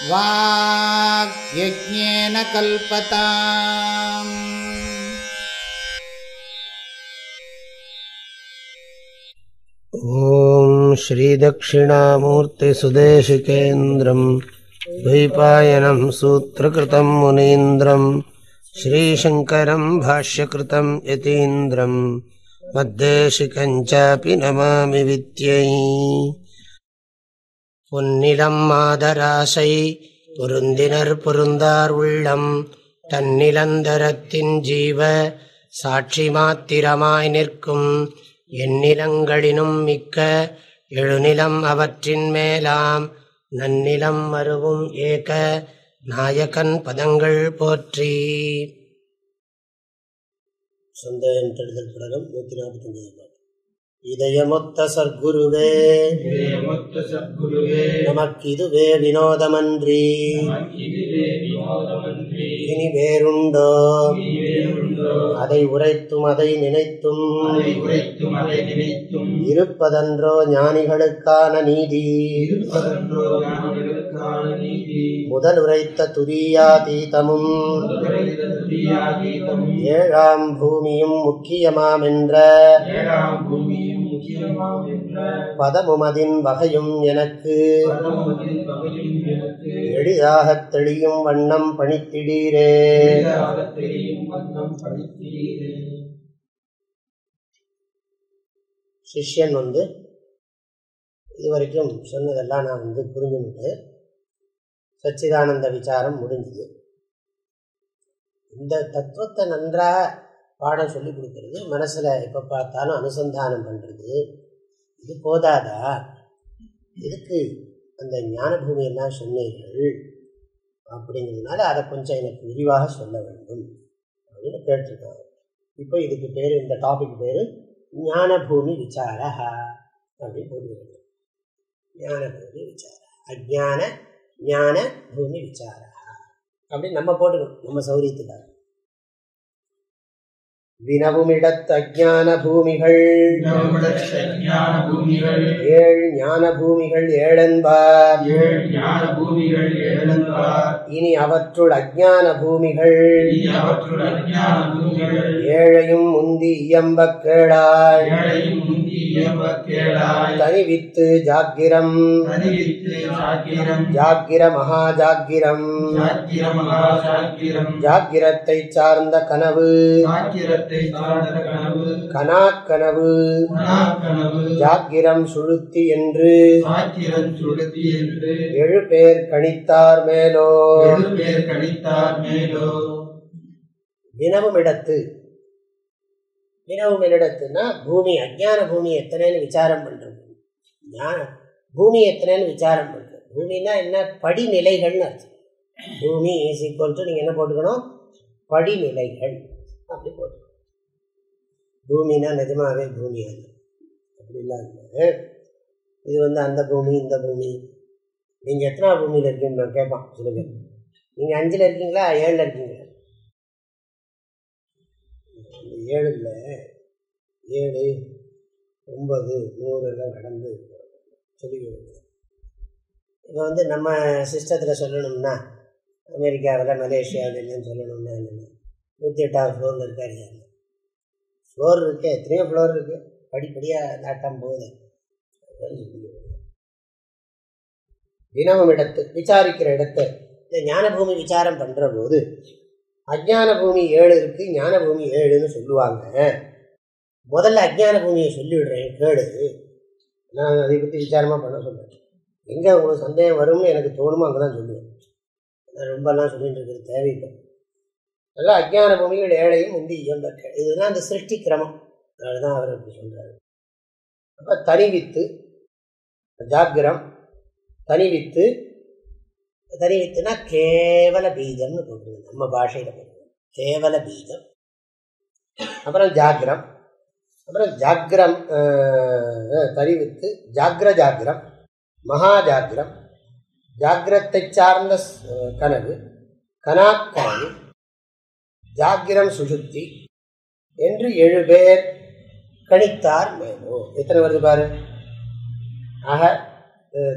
வாக்யஜ்ஞேன கல்பதாம். ஓம் ஸ்ரீ தட்சிணாமூர்த்தி சுதேசிகேந்திரம் த்வைபாயனம் சூத்ரகிருதம் முனீந்திரம் ஸ்ரீசங்கரம் பாஷ்யகிருதம் யதீந்திரம் மத்தேசிகஞ்சாபி நமாமி வித்யை. பொன்னிலம் மாதராசை பொருந்தினர் பொருந்தார் உள்ளம் தன்னிலந்தரத்தின் ஜீவ சாட்சி மாத்திரமாய் நிற்கும் எந்நிலங்களினும் மிக்க எழுநிலம் அவற்றின் மேலாம் நன்னிலம் மருவும் ஏக நாயகன் பதங்கள் போற்றி. சந்தேகம் தெளிதல் படலம் 145. இதயமொத்த சர்க்குருவே நமக்கிதுவே வினோதமன்றி இனி வேறுண்டோ அதை உரைத்தும் அதை நினைத்தும் இருப்பதன்றோ ஞானிகளுக்கான நீதி. முதல் உரைத்த துரியாதீதமும் ஏழாம் பூமியும் முக்கியமாமென்ற பதமுமதின் வகையும் எனக்கு எளிதாகத் தெளியும் வண்ணம் பணித்திடீரே. சிஷ்யன் இதுவரைக்கும் சொன்னதெல்லாம் நான் புரிஞ்சுட்டு சச்சிதானந்த விசாரம் முடிஞ்சது. இந்த தத்துவத்தை நன்றாக பாடம் சொல்லி கொடுக்கறது, மனசில் எப்போ பார்த்தாலும் அனுசந்தானம் பண்ணுறது, இது போதாதா? இதுக்கு அந்த ஞான பூமியெல்லாம் சொன்னீர்கள் அப்படிங்கிறதுனால அதை கொஞ்சம் எனக்கு விரிவாக சொல்ல வேண்டும் அப்படின்னு கேட்டிருக்காங்க. இப்போ இதுக்கு பேர், இந்த டாபிக் பேர் ஞான பூமி விசார அப்படின்னு போட்டுக்கிறது. ஞான பூமி விசார, அஜ்ஞான ஞான பூமி விசார அப்படின்னு நம்ம போட்டுக்கணும் நம்ம சௌரியத்துக்காக. வினவுமிடத் அஜ்ஞான பூமிகள் 7 ஞான பூமிகள் 7 என்பார். இனி அவற்றுள் அஜ்ஞான பூமிகள் 7ஐயும் முந்தி இயம்பக் கேளாய். தனிவித்து ஜாக்கிரம் ஜாக்கிர மகாஜாக்கிரம் ஜாக்கிரத்தை சார்ந்த கனவு கனாக்கனவு ஜாக்கிரம் சுழுத்தி என்று 7 பேர் கணித்தார் மேலோ. வினவும் இடத்து, வினவும் இடத்துனா பூமி, அஜ்ஞான பூமி எத்தனைன்னு விசாரம் பண்றது, பூமி எத்தனைன்னு விசாரம் பண்றது. பூமின்னா என்ன? படிநிலைகள்னு அர்த்தம். பூமி இஸ் ஈக்குவல் டு நீங்க என்ன போட்டுக்கணும்? படிநிலைகள் அப்படி போட்டுக்கணும். பூமினா நிஜமாவே பூமி அல்ல, அப்படி இல்லாத இது அந்த பூமி இந்த பூமி. நீங்கள் எத்தனை பூமியில் இருக்கீங்கன்னு நான் கேட்பான் சில பேர். நீங்கள் 5ல் இருக்கீங்களா 7ல் இருக்கீங்களா? 7ல் 7, 9, 100 எல்லாம் கடந்து சொல்லிக்கிறது. இப்போ நம்ம சிஸ்டத்தில் சொல்லணும்னா அமெரிக்காவில் மலேசியாவில் இல்லைன்னு சொல்லணும்னா என்னென்ன 108வது ஃப்ளோரில் இருக்காரு. ஃப்ளோர் இருக்கு, எத்தனையோ ஃப்ளோர் இருக்கு, படிப்படியாக நாட்டம் போகுது. தினமும் இடத்து விசாரிக்கிற இடத்தை இந்த ஞான பூமி விசாரம் பண்ணுற போது அஜ்ஞான பூமி 7 இருக்கு, ஞான பூமி 7ன்னு சொல்லுவாங்க. முதல்ல அஜ்ஞான பூமியை சொல்லிவிடுறேன் கேடு. நான் அதை பற்றி விசாரமாக பண்ண சொல்கிறேன். எங்கே உங்களுக்கு சந்தேகம் வரும்னு எனக்கு தோணுமோ அங்கே தான் சொல்லுவேன். நான் ரொம்பலாம் சொல்லிட்டு இருக்கிறது தேவையில்லை. அதெல்லாம் அஜ்ஞான பூமிகள் 7ஐயும் முந்தி இயம்பற்ற, இதுதான் அந்த சிருஷ்டி கிரமம். அதுதான் அவர் அப்படி சொல்கிறார். அப்போ தனிவித்து ஜாக்கிரம், தனிவித்து, தனிவித்துனா கேவல பீஜம்னு போட்டுருங்க, நம்ம பாஷையில் போட்டுருங்க கேவல பீஜம். அப்புறம் ஜாக்கிரம், அப்புறம் ஜாக்கிரம் தனிவித்து ஜாக்கிரம் மகா ஜாக்கிரம், ஜாக்கிரத்தை சார்ந்த கனவு கனாக்கனவு, ஜாக்கிரம் சுஷுப்தி என்று 7 பேர் கணித்தார் மேலோ. எத்தனை வருது பாரு. ஆக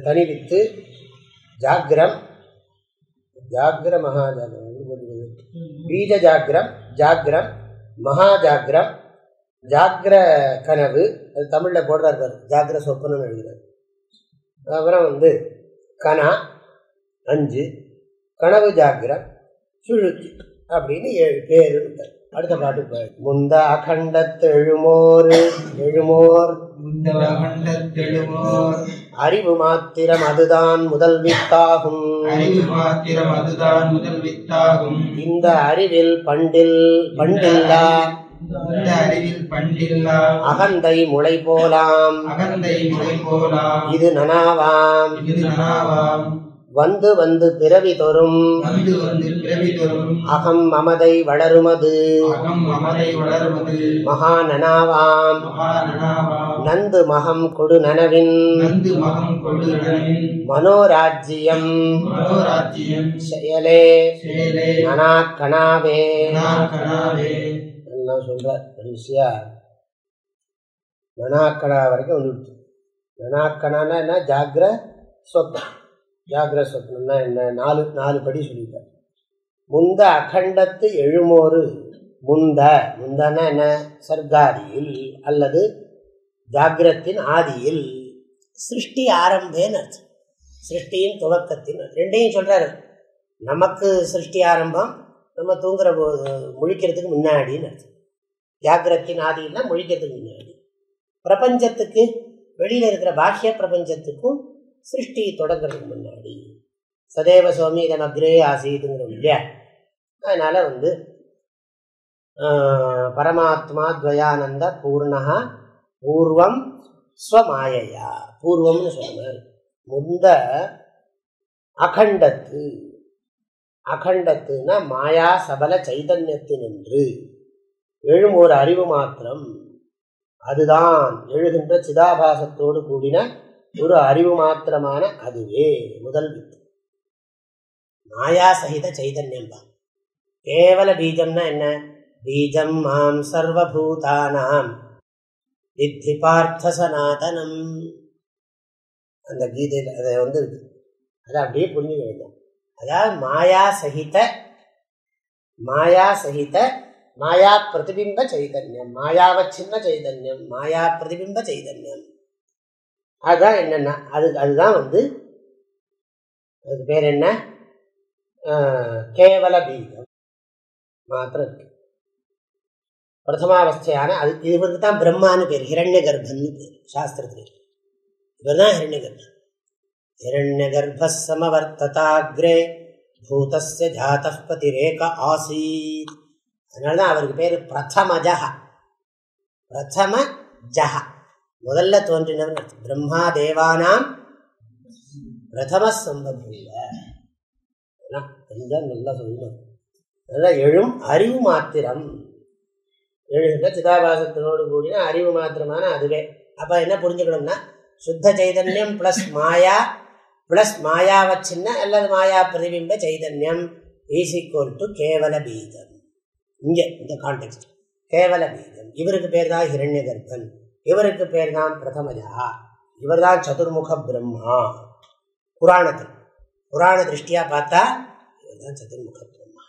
தனிவித்து ஜாக்கிரம் ஜாகிர மகாஜாகிரம் பீஜ ஜாகிரம், ஜாகிரம், மகாஜாகிரம், ஜாகிர கனவு, அது தமிழில் போடுறாரு பாரு, ஜாகிர சொப்பனம் எழுதுறாரு. அப்புறம் கனா 5, கனவு ஜாகிரம், சுழுத்தி அப்படின்னு 7 பேரு. அடுத்த பாட்டு பாரு. முந்த அகண்டத்து எழுமோர் அறிவு மாத்திரம் அதுதான் முதல் வித்தாகும். இந்த அறிவில் பண்டில்லா அகந்தை முளை போலாம் இது நனாவாம். வந்து பிறவி தொறும் அகம் மமதை வளருமது மகாநனாவாம். நந்து மகம் கொடு நனவின் மனோராஜ்யம் செயலே நனாக்கணாவே சொல்றார். கடைசியா நனாக்கணா வரைக்கும் வந்துடுச்சு. நனாக்கணான்னா என்ன? ஜாகிர சொப்னம். ஜாகிர சொப்னம்னா என்ன? 4 படி சொல்லிட்டார். முந்த அகண்டத்து எழுமோரு. முந்தன்னா என்ன? சர்க்காதியில் அல்லது ஜாகிரத்தின் ஆதியில், சிருஷ்டி ஆரம்பேன்னு அர்த்தம். சிருஷ்டியின் துவக்கத்தின் ரெண்டையும் சொல்றாரு. நமக்கு சிருஷ்டி ஆரம்பம், நம்ம தூங்குற போது முழிக்கிறதுக்கு முன்னாடின்னு அர்த்தம். ஜாகிரத்தின் ஆதின்னா முழிக்கிறதுக்கு முன்னாடி. பிரபஞ்சத்துக்கு வெளியில் இருக்கிற பாஹ்ய பிரபஞ்சத்துக்கும் சிருஷ்டி தொடங்கிறதுக்கு முன்னாடி. சதேவ சோமி இதன் அக்ரே ஆசீதுங்கிறோம் இல்லையா? அதனால பரமாத்மா துவயானந்த பூர்ணா பூர்வம் ஸ்வமாயையா. பூர்வம்னு சொன்னார். முந்த அகண்டத்துனா மாயா சபல சைதன்யத்தினின்று எழும் ஒரு அறிவு மாத்திரம், அதுதான் எழுகின்ற சிதாபாசத்தோடு கூடின ஒரு அறிவு மாத்திரமான அதுவே முதல் வித்து. மாயா சகித சைதன்யம் தான். கேவல பீஜம்னா என்ன? பீஜம் மாம் சர்வபூதானாம் வித்தி பார்த்த சனாதனம். அந்த கீதையில் அதை இருக்கு. அதை அப்படியே புரிஞ்சுக்க வேண்டாம். அதாவது மாயா சகித மாயா பிரதிபிம்ப சைதன்யம், மாயாவச்சின்ன சைதன்யம், மாயா பிரதிபிம்ப சைதன்யம். அதுதான் என்னன்னா அதுதான் அதுக்கு பேர் என்ன? கேவல பீஜம் மாத்திரம் இருக்கு. பிரதமாவஸ்தையான அது இவருக்கு தான் பிரம்மான்னு பேர், ஹிரண்ய கர்ப்பன்னு பேர் சாஸ்திரத்தில். இவர் தான் ஹிரண்ய கர்ப்பன். ஹிரண்ய கர்ப்ப சமவர்த்ததாக்ரே பூதஸ்ய ஜாதः பதிரேக ஆசீத். அதனால்தான் அவருக்கு பேர் பிரதமஜஹ. முதல்ல தோன்றினவர் பிரம்மா தேவானாம் பிரதம சம்பவ. நல்லா சொல்லணும். அதான் எழும் அறிவு மாத்திரம், எழுகின்ற சிதாபாசத்தினோடு கூடின அறிவு மாத்திரமான அதுவே. அப்ப என்ன புரிஞ்சுக்கணும்னா, சுத்த சைதன்யம் பிளஸ் மாயா பிளஸ் மாயாவச்சின்ன அல்லது மாயா பிரதிபிம்ப சைதன்யம் இஸ் ஈக்குவல் டு கேவல பீஜம். இங்கே இந்த கான்டெக்ஸ்ட் கேவல பீஜம். இவருக்கு பேர் தான் ஹிரண்ய கர்ப்பன், இவருக்கு பேர் தான் பிரதமஜா, இவர் தான் சதுர்முக பிரம்மா. புராண திருஷ்டியா பார்த்தா இவர் தான் சதுர்முக பிரம்மா.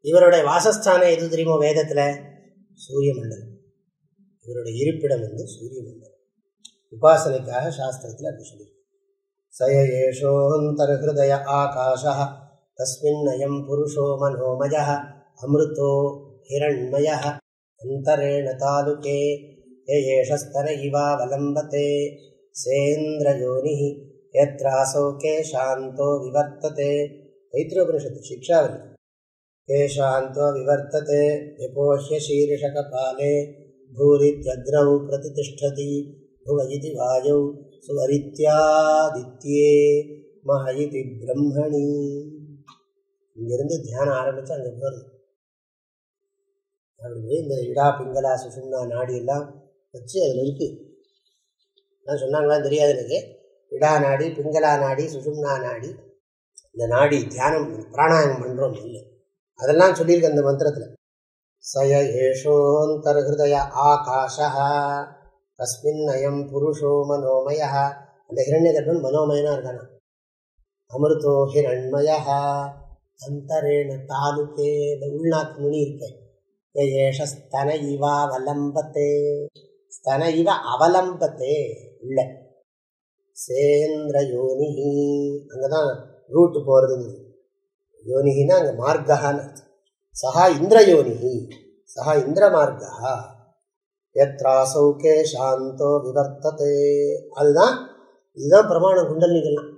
இவருடைய வாசஸ்தானம் எது தெரியுமோ? வேதத்துல சூரிய மண்டலம். இவருடைய இருப்பிடம் சூரிய மண்டலம். உபாசனைக்காக சாஸ்திரத்தில் அப்படி சொல்லி சயேஷோந்தர்ஹய ஆகாஷः தஸ்மின் அயம் புருஷோ மனோமயः அமிர்தோ ஹிரண்மயः அந்தரேண தாலுகே ஏஷஸ்தர இவாவலம்பதே சேந்திரயோனிः யத்ராசோ கேஷாந்தோ விவர்த்ததே. தைத்திரோபனிஷத்து சிக்ஷாவலி. கேஷாந்தோ விவர்த்ததே விபோஹ்ய சீர்ஷகபாலே பூரித்யக்ரௌ பிரதிதிஷ்டதி புவ இதி வாயௌ சுவரித்யாதித்யே மஹயிதி பிரம்மணி. இங்கிருந்து தியானம் ஆரம்பிச்சு அங்கே போகிறது. அப்படி போய் இந்த இடா பிங்களா சுஷும்னா நாடி எல்லாம் வச்சு அதில் இருக்கு. நான் சொன்னாங்களா தெரியாது எனக்கு. இடா நாடி, பிங்களா நாடி, சுஷும்னா நாடி, இந்த நாடி தியானம் பிராணாயாமம் பண்ணுறோம் இல்லை, அதெல்லாம் சொல்லியிருக்கு அந்த மந்திரத்தில். சய ஏஷோந்தர்ஹய ஆகாஷः தஸ்மின் அயம் புருஷோ மனோமயः. அந்த ஹிரண்ய கர்ப்பன் மனோமயனாக இருக்கானா. அமிர்தோ ஹிரண்மயா அந்தரேண தாலுகே. இந்த உள்நாக்கு நுனி இருக்கேன். ஏஷ ஸ்தன இவ அவலம்பத்தே, ஸ்தன இவ அவலம்பத்தே உள்ள சேந்திர யோனிஹி. அங்கதான் ரூட்டு போறதுங்க. யோனிஹின்னா அங்க மார்க்கான்னு சஹா இந்திரயோனிஹி, சஹா இந்திர மார்க்கா யத்ராசௌகே சாந்தோ விவர்த்ததே. அதுதான், இதுதான் பிரமாணம். குண்டலினிகள்லாம்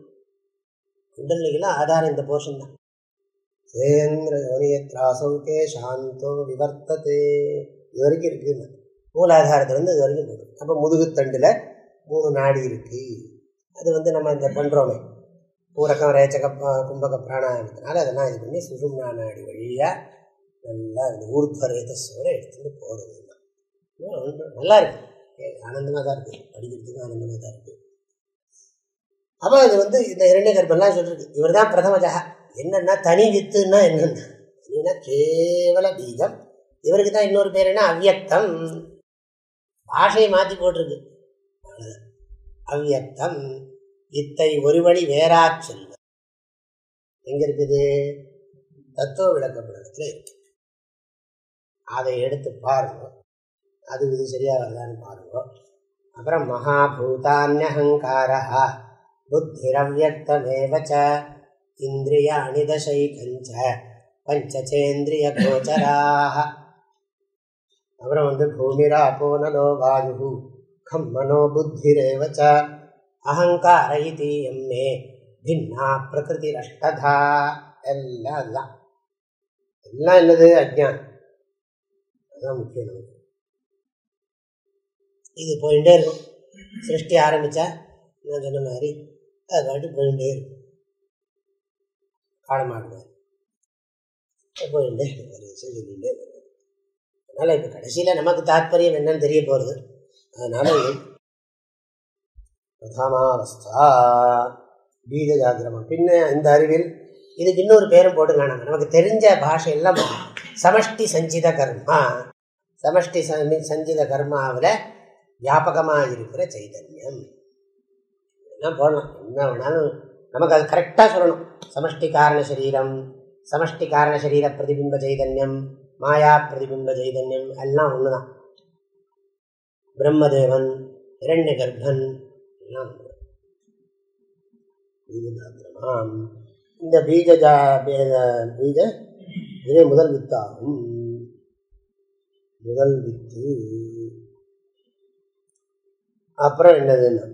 குண்டலினிகள்லாம் ஆதாரம் இந்த போர்ஷன் தான். சேந்திர யோனி யத்ராசௌகே சாந்தோ விவர்த்ததே இது வரைக்கும் இருக்குன்னு மூலாதாரத்துலேருந்து இது வரைக்கும் போடுது. அப்போ முதுகுத்தண்டில் 3 நாடி இருக்கு. அது நம்ம இந்த பண்ணுறோமே பூரக்கம் ரேச்சக கும்பக பிராணாயாமத்தினால அதெல்லாம் இது பண்ணி சுஷும்னா நாடி வழியாக நல்லா இந்த ஊர்த்வரேதஸோட எடுத்துகிட்டு போகிறது. நல்லா இருக்கு, ஆனந்தமாக தான் இருக்குது, படிக்கிறதுக்கு ஆனந்தமாக தான் இருக்குது. அப்போ அது இந்த இரண்டே கர்ப்பெல்லாம் சொல்லிருக்கு. இவர் தான் பிரதமஜா. என்னன்னா தனி வித்துன்னா என்னன்னா கேவல பீஜம். இவருக்கு தான் இன்னொரு பேர் என்ன, அவ்யக்தம். பாஷையை மாற்றி போட்டிருக்கு. அவ்யக்தம் இத்தை ஒரு வழி வேறா செல்வ எங்க இருக்குது, தத்துவ விளக்கப்படத்துல இருக்கு. அதை எடுத்து பாருங்க, அது இது சரியா வருதான்னு பாருங்க. அப்புறம் மகாபூதான்யஹங்காரா புத்திரவ்யக்தமேவச இந்திரியாணி தசைகஞ்ச பஞ்சசேந்திரிய கோச்சராக. அப்புறம் பூமிராபோ நலோ வாயு கம் மனோ புத்திரேவச அகங்கார இதீயம் மே பின்னா பிரகிருதி ரஷ்டதா. எல்லாம் அதுதான். எல்லாம் என்னது, அஜ்ஞானம். அதுதான் முக்கியம் நமக்கு. இது போயிட்டே இருக்கும். சிருஷ்டி ஆரம்பித்தா நான் சொன்ன மாதிரி அது பாட்டு போயிட்டே இருக்கும். காலமாடுவார் போயிட்டே சொல்லிகிட்டே வருவார். அதனால் இப்போ கடைசியில் நமக்கு தாத்பரியம் என்னன்னு தெரிய போகிறது. அதனால் பிரதாமாவஸ்தா பீஜ ஜாகிரமம். பின்ன இந்த அறிவில் இதுக்கு இன்னொரு பேரும் போட்டுக்கலாம். நமக்கு தெரிஞ்ச பாஷையெல்லாம் சமஷ்டி சஞ்சித கர்மா. சமஷ்டி சஞ்சித கர்மாவில் வியாபகமாக இருக்கிற சைதன்யம் எல்லாம் போடலாம். என்ன வேணாலும் நமக்கு அது கரெக்டாக சொல்லணும். சமஷ்டி காரண சரீரம், சமஷ்டி காரண சரீர பிரதிபிம்ப சைதன்யம், மாயா பிரதிபிம்ப சைதன்யம் எல்லாம் ஒன்று தான். பிரம்மதேவன், இரண்ய கர்ப்பன் எல்லாம் இந்த பீஜ இதே முதல் வித்தாகும். முதல் வித்து. அப்புறம் என்னதுன்னா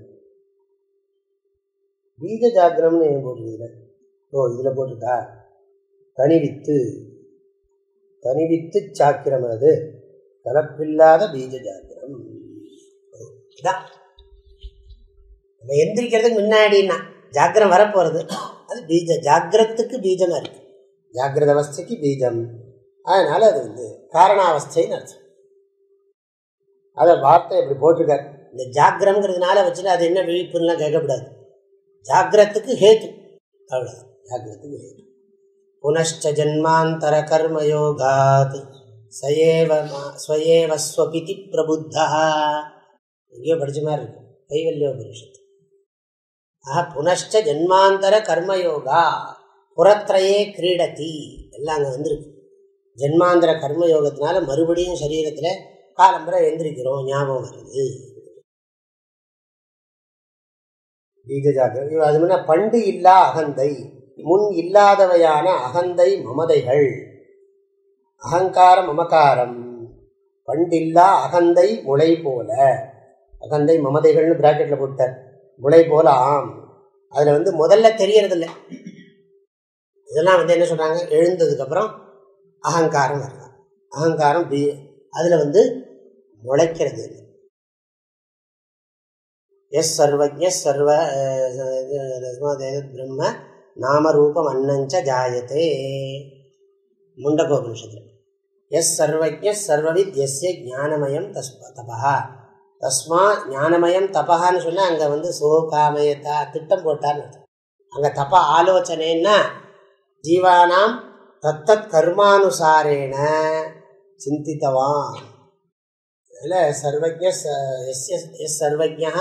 பீஜ ஜாகிரம்னு ஏன் போட்டுருக்குதுல? இதில் போட்டுட்டா தனிவித்து. தனிவித்து சாக்கிரம். அது கலப்பில்லாத பீஜ ஜாகிரம். நம்ம எந்திரிக்கிறதுக்கு முன்னாடின்னா ஜாக்கிரம் வரப்போகிறது. அது பீஜ ஜாகிரத்துக்கு பீஜமாக இருக்கு. ஜாகிரத அவஸ்தைக்கு பீஜம். அதனால அது காரணாவஸ்தைன்னு அர்த்தம். அதை வார்த்தை இப்படி போட்டிருக்காரு. இந்த ஜாகிரம்ங்கிறதுனால வச்சுட்டு அது என்ன விழிப்புலாம் கேட்கக்கூடாது. ஜாகிரத்துக்கு ஹேத்து, அவ்வளோதான். ஜாகிரத்துக்கு ஹேத்து. புனஷ்ச ஜன்மாந்தர கர்மயோகாத் ஸ்வயேவ ஸ்வபிதி பிரபுத்தா. எங்கேயோ படிச்ச மாதிரி இருக்கும், கைவல்யோபனிஷத்து. புனஷ்ச ஜன்மாந்தர கர்மயோகா புறத்ரயே கிரீடதி எல்லாம் அங்கே வந்துருக்கு. ஜன்மாந்தர கர்மயோகத்தினால மறுபடியும் சரீரத்தில் காலம்பரை எந்திரிக்கிறோம், ஞாபகம் வருது. பீஜஜாகிரம். அது முன்ன பண்டு இல்லா அகந்தை, முன் இல்லாதவையான அகந்தை மமதைகள். அகங்காரம் மமகாரம். பண்டில்லா அகந்தை முளை போல. அகந்தை மமதைகள்னு பிராக்கெட்ல போட்டார். முளை போல ஆம். அதுல முதல்ல தெரியறதில்லை. இதெல்லாம் என்ன சொல்றாங்க, எழுந்ததுக்கு அப்புறம் அகங்காரம் வரலாம். அகங்காரம் அதுல முளைக்கிறது. எஸ் சர்வஜ்ஞ சர்வ பிரம்ம நாமரூபம் அன்னஞ்ச ஜாயத்தே. முண்டகோபனிஷத்துல எஸ் சர்வஜ்ஞ சர்வவித் எஸ்ய ஞானமயம் தபா. தஸ்மா ஞானமயம் தபஹான்னு சொன்னால் அங்கே சோகாமயத்தா திட்டம் போட்டார்னு அர்த்தம். அங்கே தப ஆலோசனைன்னா ஜீவானாம் தத்தத் கர்மானுசாரேன சிந்தித்தவான். அதில் சர்வஜ்ஞ எஸ் சர்வஜ்ஞா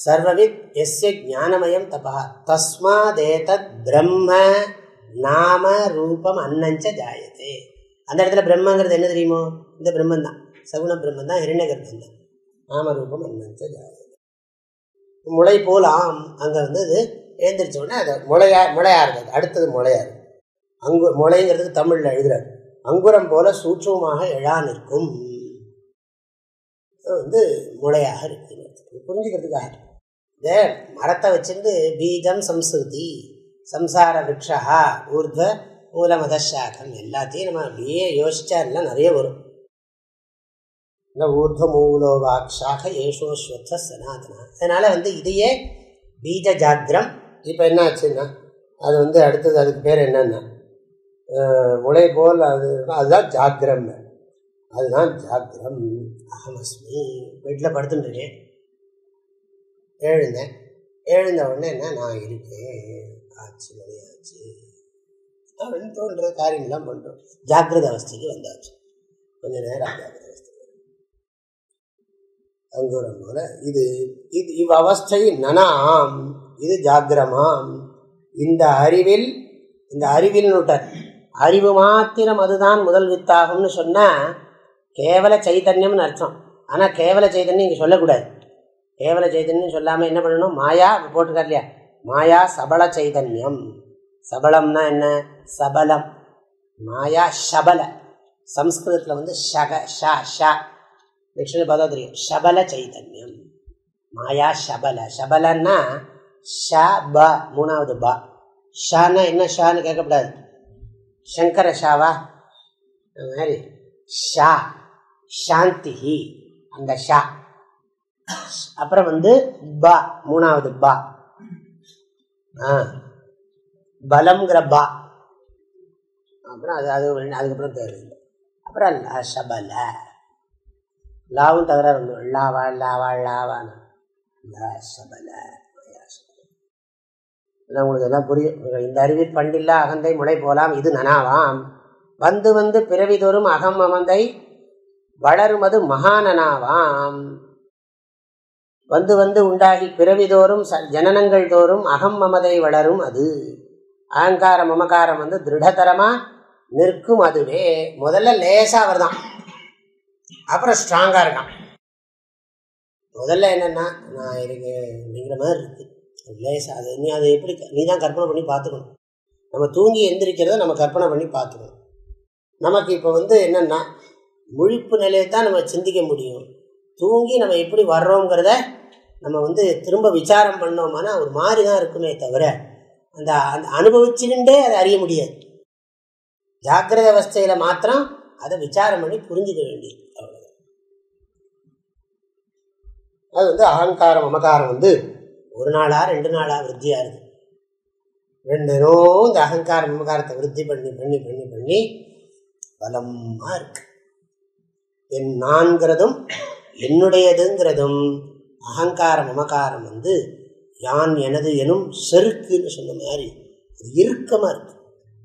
சர்வவித் எஸ்ய ஞானமயம் தபா தஸ்மாதேதத் பிரம்ம நாம ரூபம் அன்னஞ்ச ஜாயதே. அந்த இடத்துல பிரம்மங்கிறது என்ன தெரியுமோ? இந்த பிரம்மன் தான், சகுண பிரம்மன் தான், ஹிரண்ய கர்ப்பன் தான். நாம ரூபம் அன்னஞ்ச ஜாயதே. முளை போல் ஆம். அங்கே வந்து இது எழுந்திரிச்ச உடனே அதை முளையாருது. அடுத்தது முளையாரு. முளைங்கிறதுக்கு தமிழில் எழுதுறாரு. அங்குரம் போல சூட்சமாக எழா நிற்கும். வந்து முளையாக இருக்கு. புரிஞ்சுக்கிறதுக்காக இந்த மரத்தை வச்சுட்டு பீஜம் சம்ஸ்கிருதி சம்சார விரக்ஷா ஊர்த்வ மூலமதாகம் எல்லாத்தையும் நம்ம அப்படியே யோசிச்சா எல்லாம் நிறைய வரும். இந்த ஊர்த்வ மூலோவாக்ஷாக ஏஷோஸ்வத்த சனாதனா. அதனால வந்து இதையே பீஜ ஜாகிரம். இப்போ என்ன ஆச்சுன்னா அது வந்து அடுத்தது அதுக்கு பேர் என்னன்னா முளை போல் அதுதான் ஜாகிரம். அதுதான் ஜாகிரம். அகமஸ்மி. வீட்டில் படுத்துட்டுருக்கேன், எழுந்த உடனே என்ன நான் இருக்கேன், ஆச்சு மணியாச்சு அப்படின்னு தோன்ற காரியங்கள்லாம் பண்ணுறோம். ஜாக்கிரத அவஸ்தைக்கு வந்தாச்சு. கொஞ்ச நேரம் ஜாக்கிரத அவஸ்தை அங்குரம் போல இது இது இவ் அவஸ்தை நனாம், இது ஜாகிரமாம். இந்த அறிவில் நூட்டர் அறிவு மாத்திரம் அதுதான் முதல் வித்தாகும்னு சொன்னால் கேவல சைதன்யம்னு அர்த்தம். ஆனால் கேவல சைதன்யம் இங்கே சொல்லக்கூடாது. கேவல சைதன்யம் சொல்லாமல் என்ன பண்ணணும்? மாயா போட்டுக்கார் இல்லையா, மாயா சபல சைதன்யம். சபலம்னா என்ன? சபலம். மாயா ஷபல. சம்ஸ்கிருதத்தில் வந்து ஷக ஷா ஷா டிக்ஷனரி பார்த்தா தெரியும். ஷபல சைதன்யம், மாயா ஷபல. ஷபலன்னா ஷ ப மூணாவது பா. ஷான்னா என்ன ஷான்னு கேட்கக்கூடாது. சங்கர ஷாவா? அந்த மாதிரி ஷா சாந்தி அந்த ஷா. அப்புறம் வந்து பா மூணாவது பா. பலம்ங்கிற பா. அப்புறம் அதுக்கப்புறம் தேவையில்லை. அப்புறம் ஷபல லாவும் தகராறு வந்து லாவா லாவா லாவான ஷபல. உங்களுக்கு எல்லாம் புரியும். இந்த அறிவில் பண்டில்லா அகந்தை முளை போலாம், இது நனாவாம். வந்து வந்து பிறவிதோறும் அகம் அமந்தை வளருமது மகானனாவாம். வந்து வந்து உண்டாகி பிறவிதோறும் ஜனனங்கள் தோறும் அகம் மமதை வளரும் அது. அகங்கார மமகாரம் வந்து திருடதரமா நிற்கும். அதுவே முதல்ல லேசா வருதான், அப்புறம் ஸ்ட்ராங்கா இருக்கான். முதல்ல என்னன்னா நான் இருக்கு அப்படிங்கிற மாதிரி இருக்கு லேசா. அது நீ அதை எப்படி நீ தான் கற்பனை பண்ணி பார்த்துக்கணும். நம்ம தூங்கி எந்திரிக்கிறத நம்ம கற்பனை பண்ணி பார்த்துக்கணும். நமக்கு இப்போ வந்து என்னன்னா முழிப்பு நிலையை தான் நம்ம சிந்திக்க முடியும். தூங்கி நம்ம எப்படி வர்றோங்கிறத நம்ம வந்து திரும்ப விசாரம் பண்ணோம்னா ஒரு மாதிரி தான் இருக்குமே தவிர அந்த அந்த அனுபவிச்சுட்டே அதை அறிய முடியாது. ஜாக்கிரத அவஸ்தையில் மாத்திரம் அதை விசாரம் பண்ணி புரிஞ்சுக்க வேண்டியது. அவ்வளோதான். அது வந்து அகங்காரம் மமகாரம் வந்து ஒரு நாளா 2 நாளா விருத்தியாக இருக்குது. 2 தினம் இந்த அகங்கார மமகாரத்தை விருத்தி பண்ணி பண்ணி பண்ணி பண்ணி பலமாக இருக்கு. என் நான்கிறதும் என்னுடையதுங்கிறதும் அகங்கார மமகாரம் வந்து யான் எனது எனும் செருக்குன்னு சொன்ன மாதிரி அது இறுக்கமாக இருக்கு.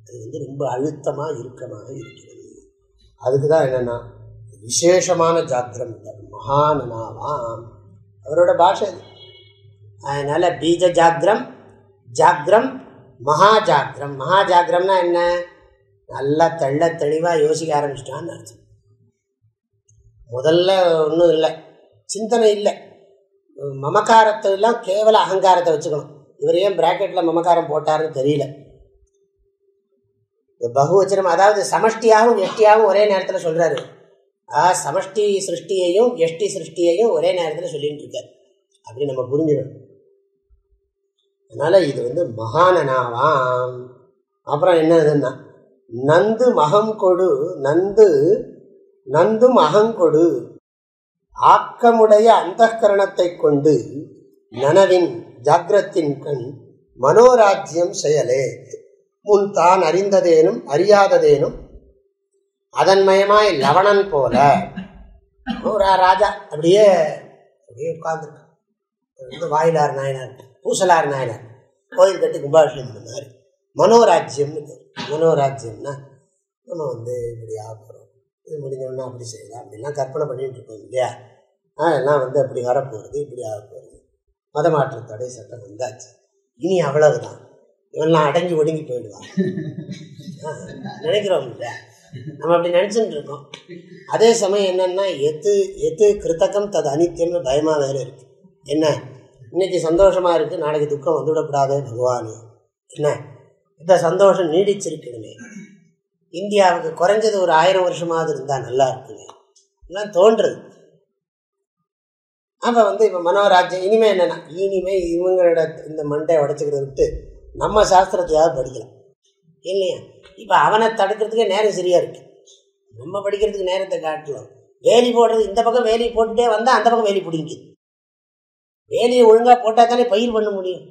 அது வந்து ரொம்ப அழுத்தமாக இறுக்கமாக இருக்கிறது. அதுக்கு தான் என்னென்னா விசேஷமான ஜாக்கிரம் மகானனாவாம் அவரோட பாஷை. அதனால பீஜ ஜாக்கிரம், ஜாக்கிரம், மகா ஜாக்கிரம். மகா ஜாக்கிரம்னா என்ன? நல்லா தெள்ள தெளிவாக யோசிக்க ஆரம்பிச்சிட்டான்னு அர்த்தம். முதல்ல ஒன்றும் இல்லை, சிந்தனை இல்லை. மமக்காரத்தை எல்லாம் கேவல அகங்காரத்தை வச்சுக்கணும். இவர் ஏன் பிராக்கெட்டில் மமக்காரம் போட்டாருன்னு தெரியல. பகுவச்சனம் அதாவது சமஷ்டியாகவும் எஷ்டியாகவும் ஒரே நேரத்தில் சொல்கிறாரு. சமஷ்டி சிருஷ்டியையும் எஷ்டி சிருஷ்டியையும் ஒரே நேரத்தில் சொல்லிட்டு இருக்கார். அப்படி நம்ம புரிஞ்சிடணும். அதனால் இது வந்து மகானனாவாம். அப்புறம் என்னதுன்னா நந்து மகம் கொடு, நந்தும் அகங்கொடு ஆக்கமுடைய அந்தகரணத்தை கொண்டு நனவின் ஜாக்கிரத்தின் கண் மனோராஜ்யம் செயலே முன் தான் அறிந்ததேனும் அறியாததேனும் அதன்மயமாய் லவணன் போல ஒரு ராஜா அப்படியே உட்கார்ந்துருக்க. வாயிலார் நாயனார், பூசலார் நாயனார் கோயில் கட்டி கும்பாபிஷேகம் இந்த மாதிரி மனோராஜ்யம்னு. மனோராஜ்யம்னா நம்ம வந்து இப்படி ஆகிறோம், இது முடிஞ்சோன்னா அப்படி செய்யலாம் அப்படின்லாம் கற்பனை பண்ணிட்டு இருக்கோம் இல்லையா? அதெல்லாம் வந்து அப்படி வரப்போகிறது, இப்படி ஆக போகிறது. மதமாற்ற தடை சட்டம் வந்தாச்சு. இனி அவ்வளவுதான், இவெல்லாம் அடங்கி ஒடுங்கி போயிடுவான் நினைக்கிறோம் இல்லையா? நம்ம அப்படி நினச்சிட்டு இருக்கோம். அதே சமயம் என்னன்னா எது கிருத்தகம் தது அனித்தியம்னு பயமாக வேறு இருக்கு. என்ன இன்னைக்கு சந்தோஷமாக இருக்குது, நாளைக்கு துக்கம் வந்துவிடக்கூடாது பகவானு. என்ன இந்த சந்தோஷம் நீடிச்சிருக்கணுமே, இந்தியாவுக்கு குறைஞ்சது ஒரு 1000 வருஷமாவது இருந்தால் நல்லா இருக்குங்க எல்லாம் தோன்றுறது. அப்போ இப்போ மனோராஜ்யம் இனிமேல் என்னென்னா, இனிமேல் இவங்களோட இந்த மண்டையை உடச்சிக்கிறத விட்டு நம்ம சாஸ்திரத்தையாவது படிக்கலாம் இல்லையா? இப்போ அவனை தடுக்கிறதுக்கே நேரம் சரியாக இருக்குது, நம்ம படிக்கிறதுக்கு நேரத்தை காட்டலாம். வேலி போடுறது, இந்த பக்கம் வேலி போட்டுகிட்டே வந்தால் அந்த பக்கம் வேலி பிடிக்குது. வேலியை ஒழுங்காக போட்டால் தானே பயிர் பண்ண முடியும்.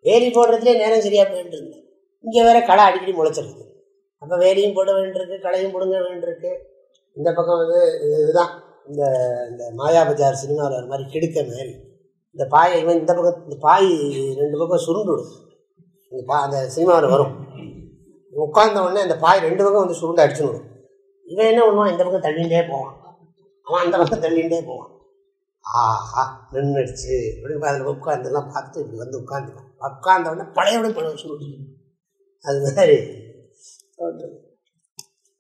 வேலி போடுறதுலேயே நேரம் சரியாக போயிட்டு இருந்தேன். இங்கே வேற களை அடிக்கடி முளைச்சிருக்கு. அப்போ வேலியும் போட வேண்டியிருக்கு, களையும் பிடுங்க வேண்டியிருக்கு. இந்த பக்கம் இதுதான் இந்த இந்த மாயாபஜார் சினிமாவில் ஒரு மாதிரி கிடுக்க மாதிரி இந்த பாயை இவன் இந்த பக்கம், இந்த பாய் 2 பக்கம் சுருண்டுடும். அந்த சினிமாவில் வரும், உட்கார்ந்த உடனே அந்த பாய் 2 பக்கம் வந்து சுருண்டு அடிச்சுன்னு விடும். இவன் என்ன பண்ணுவான், இந்த பக்கம் தள்ளிகிட்டே போவான், அவன் அந்த பக்கம் தள்ளிகிட்டே போவான். ஆஹா நின்றுடுச்சு அப்படின்னு அதில் உட்காந்துலாம் பார்த்து இப்படி வந்து உட்காந்துக்கலாம். உட்கார்ந்த உடனே பழையோட பழம் சுருட்டு. அது மாதிரி தோன்றுது.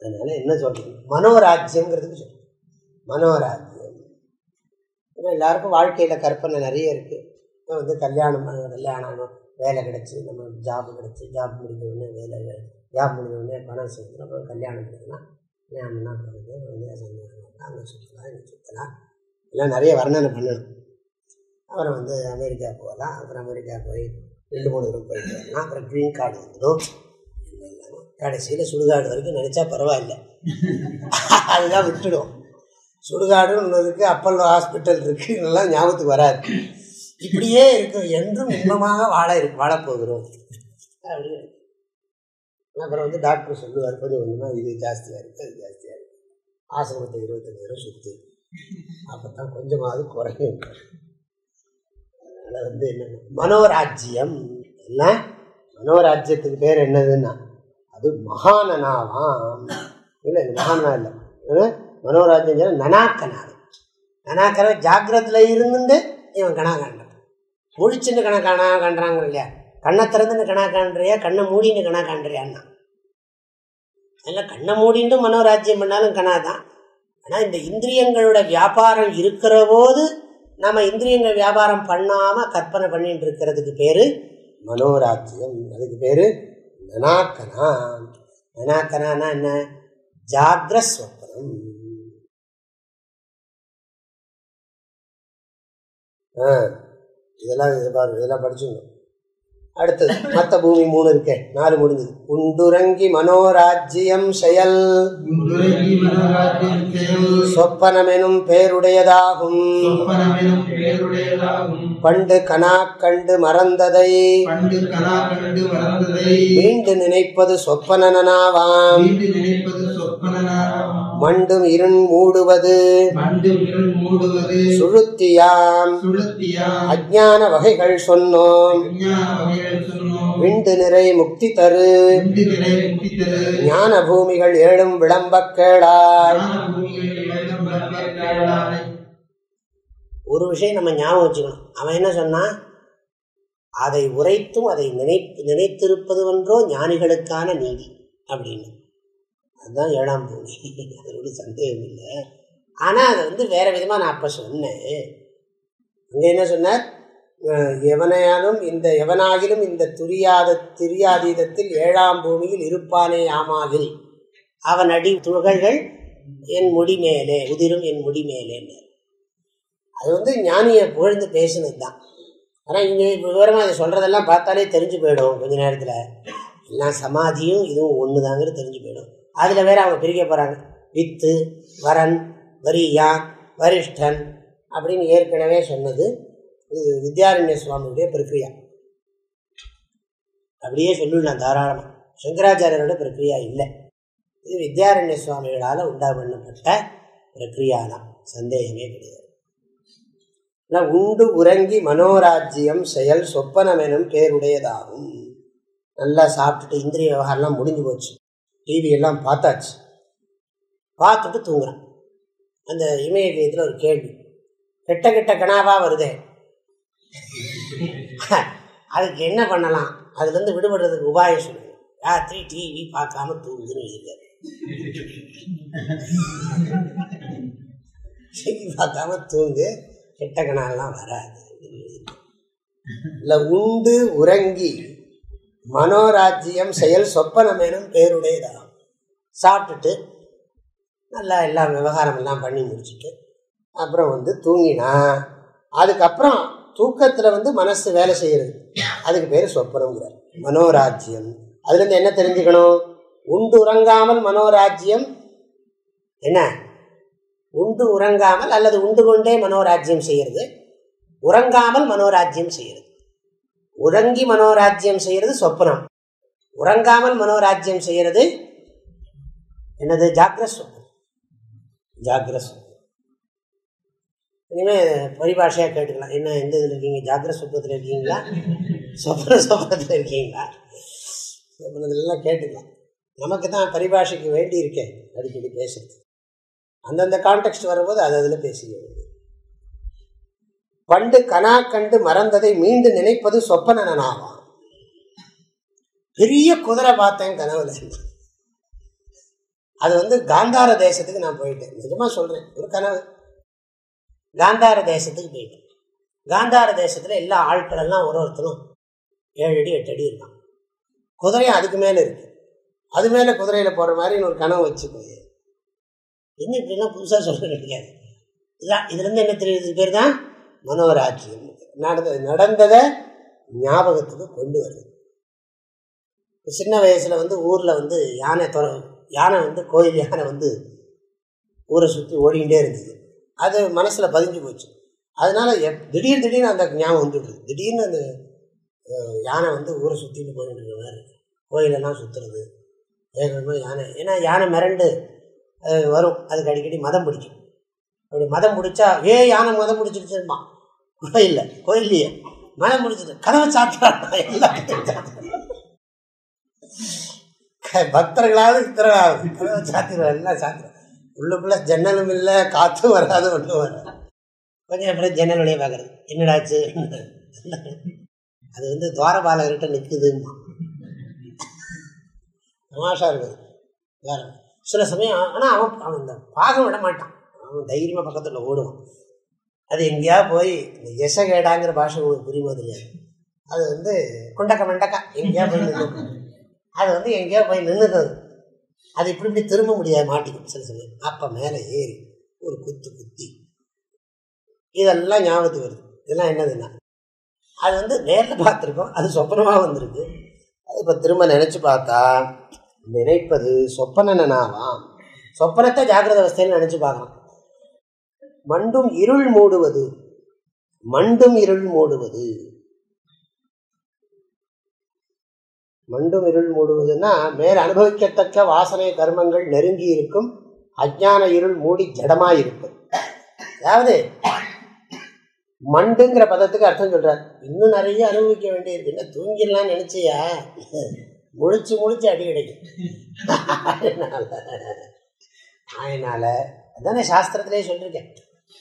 அதனால என்ன சொல்றது, மனோராஜ்யம்ங்கிறதுக்கு சொல்றேன். மனோராஜ்யம் எல்லாருக்கும் வாழ்க்கையில் கற்பனை நிறைய இருக்குது. கல்யாணம் வேலை கிடச்சி, நம்ம ஜாப் கிடச்சி, ஜாப் முடிஞ்ச உடனே ஜாப் முடிஞ்ச உடனே பணம் சேர்க்கணும், அப்புறம் கல்யாணம் பண்ணலாம், கல்யாணம்னா போகிறது சந்தோஷம், அங்கே சுற்றலாம் இங்கே சுற்றலாம், எல்லாம் நிறைய வர்ணனை பண்ணணும். அப்புறம் அமெரிக்கா போகலாம், அப்புறம் அமெரிக்கா போய் 2-3 தூரம் போயிட்டு வரலாம், அப்புறம் க்ரீன் கார்டு வந்துடும். கடைசியில் சுடுகாடு வரைக்கும் நினச்சா பரவாயில்ல, அதுதான் விட்டுடும். சுடுகாடுன்னு இருக்குது, அப்பல்லோ ஹாஸ்பிட்டல் இருக்குது, இதெல்லாம் ஞாபகத்துக்கு வராது. இப்படியே இருக்கும், என்றும் இன்பமாக வாழப்போகிறோம் அப்படின்னு. அப்புறம் டாக்டர் சொல்லுவார், கொஞ்சம் கொஞ்சமாக இது ஜாஸ்தியாக இருக்குது, அது ஜாஸ்தியாக இருக்குது, ஆசிரமத்தை 25 சுற்று, அப்போ தான் கொஞ்சமாவது குறையும். அதனால் என்ன மனோராஜ்யம் என்ன, மனோராஜ்யத்துக்கு பேர் என்னதுன்னா அது மகானனாவாம். இல்லை இது மகானா இல்லை, மனோராஜ்யம் நனாக்கனாவை. நனாக்கனை ஜாக்கிரத்தில் இருந்துட்டு இவன் கணா காண்றான், முழிச்சுன்னு கணா காண்றாங்க இல்லையா? கண்ணை திறந்துன்னு கணா காண்றியா, கண்ணை மூடின்னு கணா காண்றியான்னா. அதில் கண்ணை மூடின்னு மனோராஜ்யம் பண்ணாலும் கணா தான். ஆனால் இந்த இந்திரியங்களோட வியாபாரம் இருக்கிற போது நம்ம இந்திரியங்கள் வியாபாரம் பண்ணாமல் கற்பனை பண்ணிட்டு இருக்கிறதுக்கு பேர் மனோராஜ்யம். அதுக்கு பேர் நனாக்கனா. நனாக்கனானா என்ன, ஜாக்ரஸ்வப்னம். இதெல்லாம் படிச்சுங்க. அடுத்தது மத்த பூமி 3 இருக்கே, 4 முடிஞ்சது. உண்டுரங்கி மனோராஜ்யம் செயல் சொப்பனமெனும் பேருடையதாகும். பண்டு கனா கண்டு மறந்ததை மீண்டு நினைப்பது சொப்பனனாவாம். மண்டும் இருள் மூடுவது சுழுத்தியாம். அஞ்ஞான வகைகள் சொன்னோம். விண்டு நிறை முக்தி தரு ஞான பூமிகள் 7 விளம்பக் கேளாய். ஒரு விஷயம் நம்ம ஞாபகம் வச்சுக்கணும். அவன் என்ன சொன்னா, அதை உரைத்தும் அதை நினைத்திருப்பது ஒன்றோ ஞானிகளுக்கான நீதி அப்படின்னு. அதுதான் 7ஆம் பூமி, அதோட சந்தேகம் இல்லை. ஆனால் அதை வேற விதமாக நான் அப்போ சொன்னேன். அங்கே என்ன சொன்னார், எவனாலும் இந்த துரியாதீதத்தில் 7ஆம் பூமியில் இருப்பானே ஆமாகில் அவன் அடி துகள்கள் என் முடி மேலே உதிரும், என் முடி மேலேன்னு. அது ஞானியை புகழ்ந்து பேசினது தான். ஆனால் இங்கே விவரமாக அதை சொல்கிறதெல்லாம் பார்த்தாலே தெரிஞ்சு போயிடும். கொஞ்ச நேரத்தில் எல்லாம் சமாதியும் இதுவும் ஒன்று தாங்கிறது தெரிஞ்சு போயிடும். அதில் வேற அவங்க பிரிக்க போகிறாங்க, வித்து வரன் வரியான் வரிஷ்டன் அப்படின்னு ஏற்கனவே சொன்னது. இது வித்யாரண்ய சுவாமியுடைய பிரக்ரியா, அப்படியே சொல்லிடலாம் தாராளமாக. சங்கராச்சாரியரோட பிரக்ரியா இல்லை, இது வித்யாரண்ய சுவாமிகளால் பண்ணப்பட்ட பிரக்ரியா தான், சந்தேகமே கிடையாது. உண்டு உறங்கி மனோராஜ்யம் செயல் சொப்பனமெனும் பேருடையதாகும். நல்லா சாப்பிட்டுட்டு இந்திரிய விவகாரம்லாம் முடிஞ்சு போச்சு, டிவி எல்லாம் பார்த்தாச்சு, பார்த்துட்டு தூங்குறான். அந்த இமயத்தில் ஒரு கேள்வி, கெட்ட கெட்ட கனாவா வருதே, அதுக்கு என்ன பண்ணலாம், அதுலேருந்து விடுபடுறதுக்கு உபாயம் சொல்லுங்க. ராத்திரி டிவி பார்க்காம தூங்குன்னு எழுதிருக்காரு. டிவி பார்க்காம தூங்கு, கெட்ட கணாலாம் வராது. இல்லை, உண்டு உறங்கி மனோராஜ்யம் செயல் சொப்பனமேனும் பேருடையதாகும். சாப்பிட்டுட்டு நல்லா எல்லா விவகாரம் எல்லாம் பண்ணி முடிச்சுட்டு அப்புறம் தூங்கினா, அதுக்கப்புறம் தூக்கத்தில் மனசு வேலை செய்யறது, அதுக்கு பேர் சொப்பனம்ங்கிறார். மனோராஜ்யம். அதுலேருந்து என்ன தெரிஞ்சுக்கணும்? உண்டு உறங்காமல் மனோராஜ்யம் என்ன? உண்டு உறங்காமல் அல்லது உண்டு கொண்டே மனோராஜ்யம் செய்யறது, உறங்காமல் மனோராஜ்யம் செய்யறது. உறங்கி மனோராஜ்யம் செய்யறது சொப்பனம், உறங்காமல் மனோராஜ்யம் செய்யறது என்னது? ஜாக்கிரத் சொப்பனம். ஜாக்கிரத் சொப்பனம். இனிமேல் பரிபாஷையாக கேட்டுக்கலாம். என்ன, எந்த இதில் இருக்கீங்க? ஜாக்கிரத் சொப்பனத்தில் இருக்கீங்களா, சொப்பனத்தில் இருக்கீங்களா? சொப்பனத்துலாம் கேட்டுக்கலாம். நமக்கு தான் பரிபாஷைக்கு வேண்டி இருக்கேன் அடிக்கடி பேசுறது. அந்தந்த கான்டெக்ட் வரும்போது அது அதில் பேசிக்க. பண்டு கனா கண்டு மறந்ததை மீண்டு நினைப்பது சொப்பன நனாவாம். பெரிய குதிரை பார்த்தேன் கனவுல. அது காந்தார தேசத்துக்கு நான் போயிட்டேன். நிஜமா சொல்றேன், ஒரு கனவு. காந்தார தேசத்துக்கு போயிட்டேன். காந்தார தேசத்துல எல்லா ஆட்கள் எல்லாம் ஒருத்தரும் 7 அடி 8 அடி இருக்கான். குதிரையும் அதுக்கு மேல இருக்கு. அது மேல குதிரையில போற மாதிரி ஒரு கனவு வச்சு போய் என்ன இப்படிலாம் புதுசா சொல்ல கிடையாது. இதுல இருந்து என்ன தெரியுது? இது பேர் தான் மனோராஜ்யம். நடந்ததை ஞாபகத்துக்கு கொண்டு வருது. சின்ன வயசுல ஊர்ல யானை கோயில் யானை ஊரை சுற்றி ஓடிக்கிட்டே இருந்தது. அது மனசுல பதிஞ்சு போச்சு. அதனால திடீர்னு அந்த ஞாபகம் வந்துடுது. திடீர்னு அந்த யானை ஊரை சுற்றிட்டு போயிட்டு இருக்க மாதிரி கோயிலெல்லாம் சுற்றுறது வேகமாக யானை. ஏன்னா யானை மிரண்டு வரும், அதுக்கு அடிக்கடி மதம் பிடிக்கும். அப்படி மதம் பிடிச்சா யானை மதம் பிடிச்சிருச்சுமா கோயில்லையே மதம் பிடிச்சிட்டு கதவை சாத்துறாங்க. எல்லாத்தையும் பக்தர்களாவது இத்தராவது கதவை சாத்திடுவாங்க, எல்லாம் சாத்திடுவாங்க. உள்ளுக்குள்ள ஜன்னலும் இல்லை, காற்றும் வராது, ஒன்றும் வராது. கொஞ்சம் அப்புறம் ஜன்னல் வழியை பார்க்கறது, என்னடாச்சு? அது துவாரபாலகர்கிட்ட நிற்குதுமா, தமாஷா இருக்குது வேற சில சமயம். ஆனால் அவன் இந்த பாகம் விட மாட்டான், அவன் தைரியமாக பக்கத்தில் ஓடுவான். அது எங்கேயா போய் இந்த எசகேடாங்கிற பாஷை உங்களுக்கு புரியுமா தெரியாது. அது குண்டக்க மண்டக்கா எங்கேயா போய் நின்று, அது எங்கேயா போய் நின்றுக்கிறது. அது இப்படி திரும்ப முடியாது, மாட்டிக்கும் சில சமயம். அப்போ மேலே ஏறி ஒரு குத்தி இதெல்லாம் ஞாபகத்துக்கு வருது. இதெல்லாம் என்னதுன்னா அது நேரில் பார்த்துருக்கோம், அது சொப்பனமாக வந்திருக்கு. அது இப்போ திரும்ப நினச்சி பார்த்தா நினைப்பது சொப்பனனாவாம். சொப்பனத்தை ஜாக்கிரத அவஸ்தைன்னு நினச்சி பார்க்கலாம். மண்டும் இருள் மூடுவது, மண்டும் இருள் மூடுவது. மண்டும் இருள் மூடுவதுன்னா மேல் அனுபவிக்கத்தக்க வாசனை கர்மங்கள் நெருங்கி இருக்கும் அஞ்ஞான இருள் மூடி ஜடமாயிருப்பது. அதாவது மண்டுங்கிற பதத்துக்கு அர்த்தம் சொல்றார். இன்னும் நிறைய அனுபவிக்க வேண்டியிருக்கு. என்ன தூங்கிடலாம் நினைச்சியா, முழிச்சு அடி கிடைக்கும். அதனால அதானே சாஸ்திரத்திலே சொல்லியிருக்கேன்.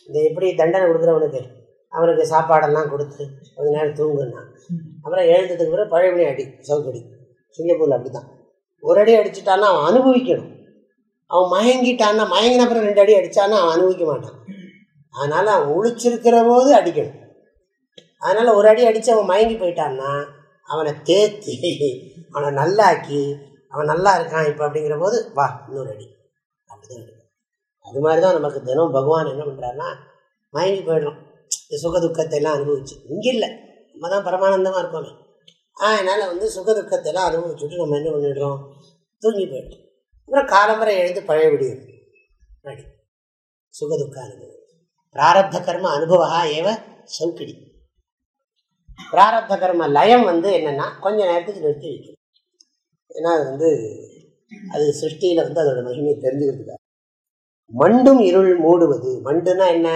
இந்த எப்படி தண்டனை கொடுக்குறவனுக்கு அவனுக்கு சாப்பாடெல்லாம் கொடுத்து கொஞ்ச நேரம் தூங்குன்னா, அப்புறம் எழுந்ததுக்கு பிறகு பழையபடி அடி, சவுக்கடி. சிங்கப்பூரில் அப்படி தான். ஒரு அடி அடிச்சுட்டான்னா அவன் அனுபவிக்கணும். அவன் மயங்கிட்டான்னா, மயங்கின அப்புறம் 2 அடி அடித்தான்னா அவன் அனுபவிக்க மாட்டான். அதனால் அவன் முழிச்சிருக்கிற போது அடிக்கணும். அதனால் ஒரு அடி அடித்து அவன் மயங்கி போயிட்டான்னா அவனை தேத்தி அவனை நல்லாக்கி அவன் நல்லா இருக்கான் இப்போ அப்படிங்கிற போது வா இன்னொரு அடி, அப்படிதான் அடிக்கும். அது மாதிரி தான் நமக்கு தினம் பகவான் என்ன பண்ணுறாருன்னா, மயங்கி போயிடும் சுக துக்கத்தை எல்லாம் அனுபவிச்சு. இங்கே இல்லை, நம்ம தான் பரமானந்தமாக இருக்கோமே. அதனால் சுக துக்கத்தை எல்லாம் அனுபவிச்சுட்டு நம்ம என்ன பண்ணிடுறோம், தூங்கி போயிட்டோம். அப்புறம் காலம்பரை எழுந்து பழையபடி அடி சுகதுக்க அனுபவம். பிராரப்த கர்ம அனுபவா ஏவ சௌக்கிடி. பிராரப்த கர்ம லயம் என்னன்னா கொஞ்ச நேரத்துக்கு நிறுத்தி வைக்கும். ஏன்னா அது சிருஷ்டியில அதோட மகிமையை தெரிஞ்சுக்கிறதுக்காக. மண்டும் இருள் மூடுவது. மண்டுன்னா என்ன?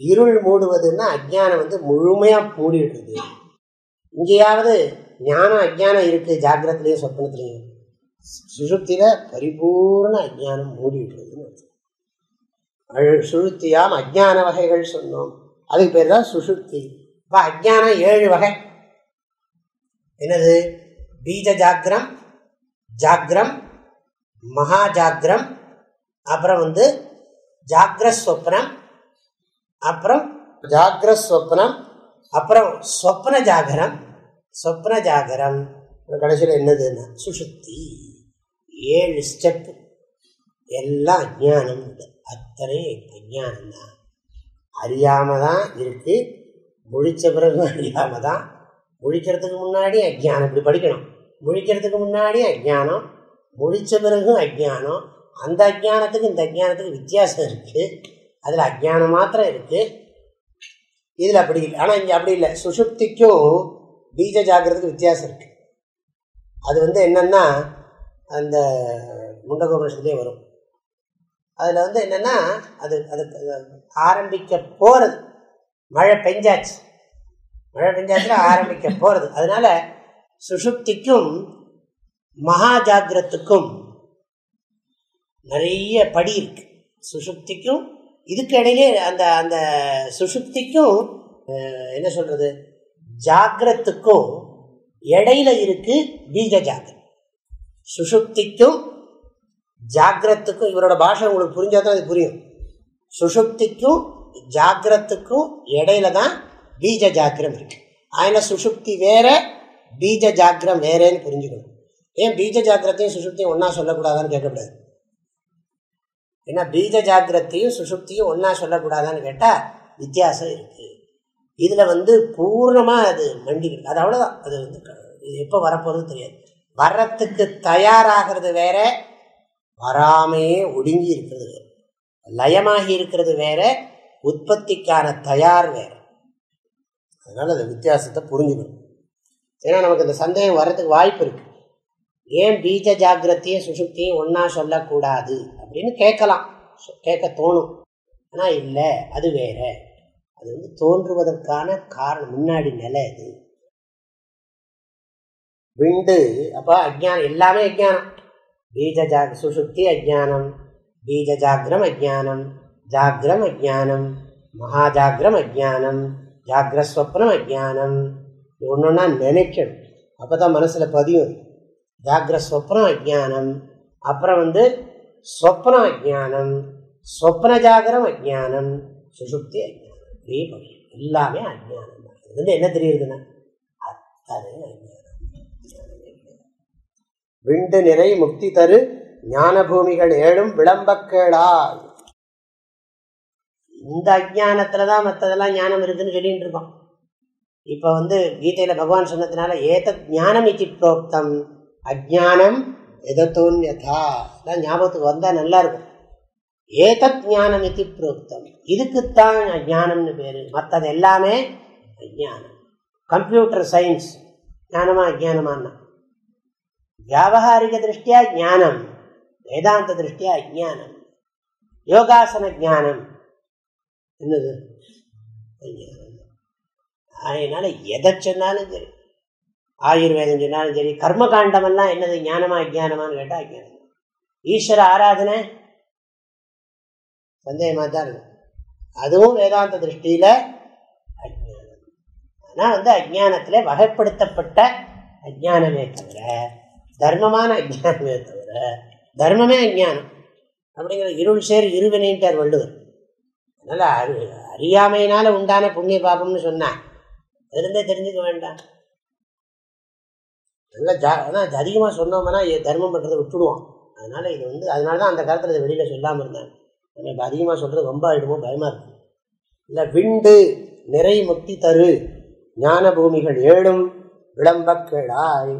இருள் மூடுவதுன்னா அஜ்ஞானம் முழுமையா மூடிடுறது. இங்கேயாவது ஞானம் அஜ்ஞானம் இருக்கு, ஜாக்கிரத்திலையும் சொப்பனத்திலையும். சுஷுப்தியில பரிபூர்ண அஜ்ஞானம் மூடிடுறதுன்னு. சுழுத்தியாம் அஜ்ஞான வகைகள் சொன்னோம், அதுக்கு பேர் தான் சுஷுப்தி. இப்போ அஜ்ஞானம் 7 வகை. என்னது? பீஜ ஜாக்கிரம், ஜாக்கிரம், மகா ஜாக்கிரம், அப்புறம் ஜாக்கிரஸ்வப்னம், அப்புறம் ஜாக்கிரஸ்வப்னம், அப்புறம் ஸ்வப்ன ஜாகரம், ஸ்வப்ன ஜாகரம், கடைசியில் என்னதுன்னா சுஷுப்தி. 7 ஸ்டெப்பு. எல்லாம் அஜ்ஞானம். அத்தனை அஜ்ஞானம் தான். அறியாம தான் இருக்கு. முழிச்ச பிறகு அறியாம தான். முழிக்கிறதுக்கு முன்னாடி அஜ்ஞானம். இப்படி படிக்கணும். முழிக்கிறதுக்கு முன்னாடி அஜ்ஞானம், முழிச்ச பிறகும் அஜ்ஞானம். அந்த அஜ்ஞானத்துக்கு இந்த அஜ்ஞானத்துக்கு வித்தியாசம் இருக்கு. அதில் அஜ்ஞானம் மாத்திரம் இருக்கு, இதில் அப்படி இல்லை. ஆனால் இங்கே அப்படி இல்லை. சுஷுப்திக்கும் பீஜ ஜாக்கிரத்துக்கு வித்தியாசம் இருக்கு. அது என்னன்னா அந்த முண்டகோபனிஷத்துலேயே வரும். அதில் என்னன்னா அது ஆரம்பிக்க போகிறது. மழை பெஞ்சாச்சுல ஆரம்பிக்க போகிறது. அதனால சுஷுப்திக்கும் மகா ஜாக்கிரத்துக்கும் நிறைய படி இருக்கு. சுஷுப்திக்கும் இதுக்கு இடையிலே அந்த அந்த சுஷுப்திக்கும் என்ன சொல்றது, ஜாக்கிரத்துக்கும் இடையில இருக்கு பீஜ ஜாக்கிரம். சுஷுப்திக்கும் ஜாக்கிரத்துக்கும், இவரோட பாஷை உங்களுக்கு புரிஞ்சாதான் அது புரியும். சுஷுப்திக்கும் ஜாக்கிரத்துக்கும் இடையில தான் பீஜ ஜாக்கிரம் இருக்கு. அதனால சுஷுப்தி வேற, பீஜ ஜாக்கிரம் வேறேன்னு புரிஞ்சுக்கணும். ஏன் பீஜ ஜாக்கிரத்தையும் சுஷுப்தியும் ஒன்னா சொல்லக்கூடாதான்னு கேட்கக்கூடாது. ஏன்னா பீஜ ஜாக்கிரத்தையும் சுஷுப்தியும் ஒன்னா சொல்லக்கூடாதான்னு கேட்டா வித்தியாசம் இருக்கு. இதுல பூர்ணமா அது மண்டிக்கிட்டு, அது அவ்வளவுதான். அது எப்ப வரப்போறது தெரியாது. வர்றதுக்கு தயாராகிறது வேற, வராமையே ஒடுங்கி இருக்கிறது வேற, லயமாகி இருக்கிறது வேற, உற்பத்திக்கான தயார் வேற. அதனால அந்த வித்தியாசத்தை புரிஞ்சுக்கணும். ஏன்னா நமக்கு இந்த சந்தேகம் வர்றதுக்கு வாய்ப்பு இருக்கு. ஏன் பீஜ ஜாக்கிரத்தையும் சுஷுப்தியும் ஒன்னா சொல்லக்கூடாது அப்படின்னு கேட்கலாம், கேட்க தோணும். ஆனா இல்லை, அது வேற. அது தோன்றுவதற்கான காரணம், முன்னாடி நிலை அது. விண்டு அப்ப அஜ்ஞானம், எல்லாமே அஜ்ஞானம். பீஜ சுஷுப்தி அஜ்ஞானம், பீஜ ஜாக்கிரம் அஜ்ஞானம், ஜாக்கிரம் அஜ்ஞானம், மகாஜாக்கிரம் அஜ்ஞானம், ஜாக்கிரஸ்வப்னம் அஜ்ஞானம். ஒன்னொன்னா நினைக்கணும், அப்பதான் மனசுல பதியும். ஜாக்கிரஸ்வப்னம் அஜ்ஞானம், அப்புறம் ஸ்வப்னம் அஜ்ஞானம், ஸ்வப்ன ஜாகரம் அஜ்ஞானம், சுஷுப்தி அஜ்ஞானம். எல்லாமே அஜ்ஞானம் தான். இது என்ன தெரியுதுன்னா அத்தனை அஜ்ஞானம். விண்டு நிறை முக்தி தரு ஞான பூமிகள் 7 விளம்பக்கேளாய். இந்த அஜ்ஞானத்துலதான் மற்றதெல்லாம் ஞானம் இருக்குன்னு சொல்லிட்டு இருக்கோம். இப்ப கீதையில பகவான் சொன்னதுனால ஏதத் ஞானம் இதி புரோக்தம் அஜ்ஞானம் எதத்தோன்யதா ஞாபகத்துக்கு வந்தா நல்லா இருக்கும். ஏதத் ஞானம் இதி புரோக்தம், இதுக்குத்தான் அஜ்ஞானம்னு பேரு. மற்றது எல்லாமே அஜ்ஞானம். கம்ப்யூட்டர் சயின்ஸ் ஞானமா அஜ்ஞானமானா? வியாவகாரிக திருஷ்டியா ஞானம், வேதாந்த திருஷ்டியா அஜ்ஞானம். யோகாசன ஞானம் என்னது? அதனால எதை சொன்னாலும் சரி, ஆயுர்வேதம் சொன்னாலும் சரி, கர்மகாண்டம் எல்லாம் என்னது, ஞானமா அஜ்ஞானமான்னு கேட்டா அஜ்ஞானம். ஈஸ்வர ஆராதனை சந்தேகமா தான் இருக்கும், அதுவும் வேதாந்த திருஷ்டியில அஜ்ஞானம். ஆனா அஜ்ஞானத்திலே வகைப்படுத்தப்பட்ட அஜ்ஞானமே தவிர தர்மமான அஜ்ஞானமே தவிர, தர்மமே அஜ்ஞானம் அப்படிங்கிற இருள் சேர் இருவினைட்டார் வள்ளுவர். அதனால அறியாமையினால உண்டான புண்ணிய பாபம்னு சொன்னா அதிலிருந்தே தெரிஞ்சுக்க வேண்டாம். நல்லா அதிகமா சொன்னோம்னா தர்மம் பண்றதை விட்டுடுவோம். அதனால இது அதனாலதான் அந்த காலத்துல இதை வெளியில சொல்லாம இருந்தாங்க. இப்போ அதிகமா சொல்றது ரொம்ப ஆயிடுமோ பயமா இருக்கு. இல்ல விண்டு நிறை முக்தி தரு ஞான பூமிகள் 7 விளம்பக்கேளாய்.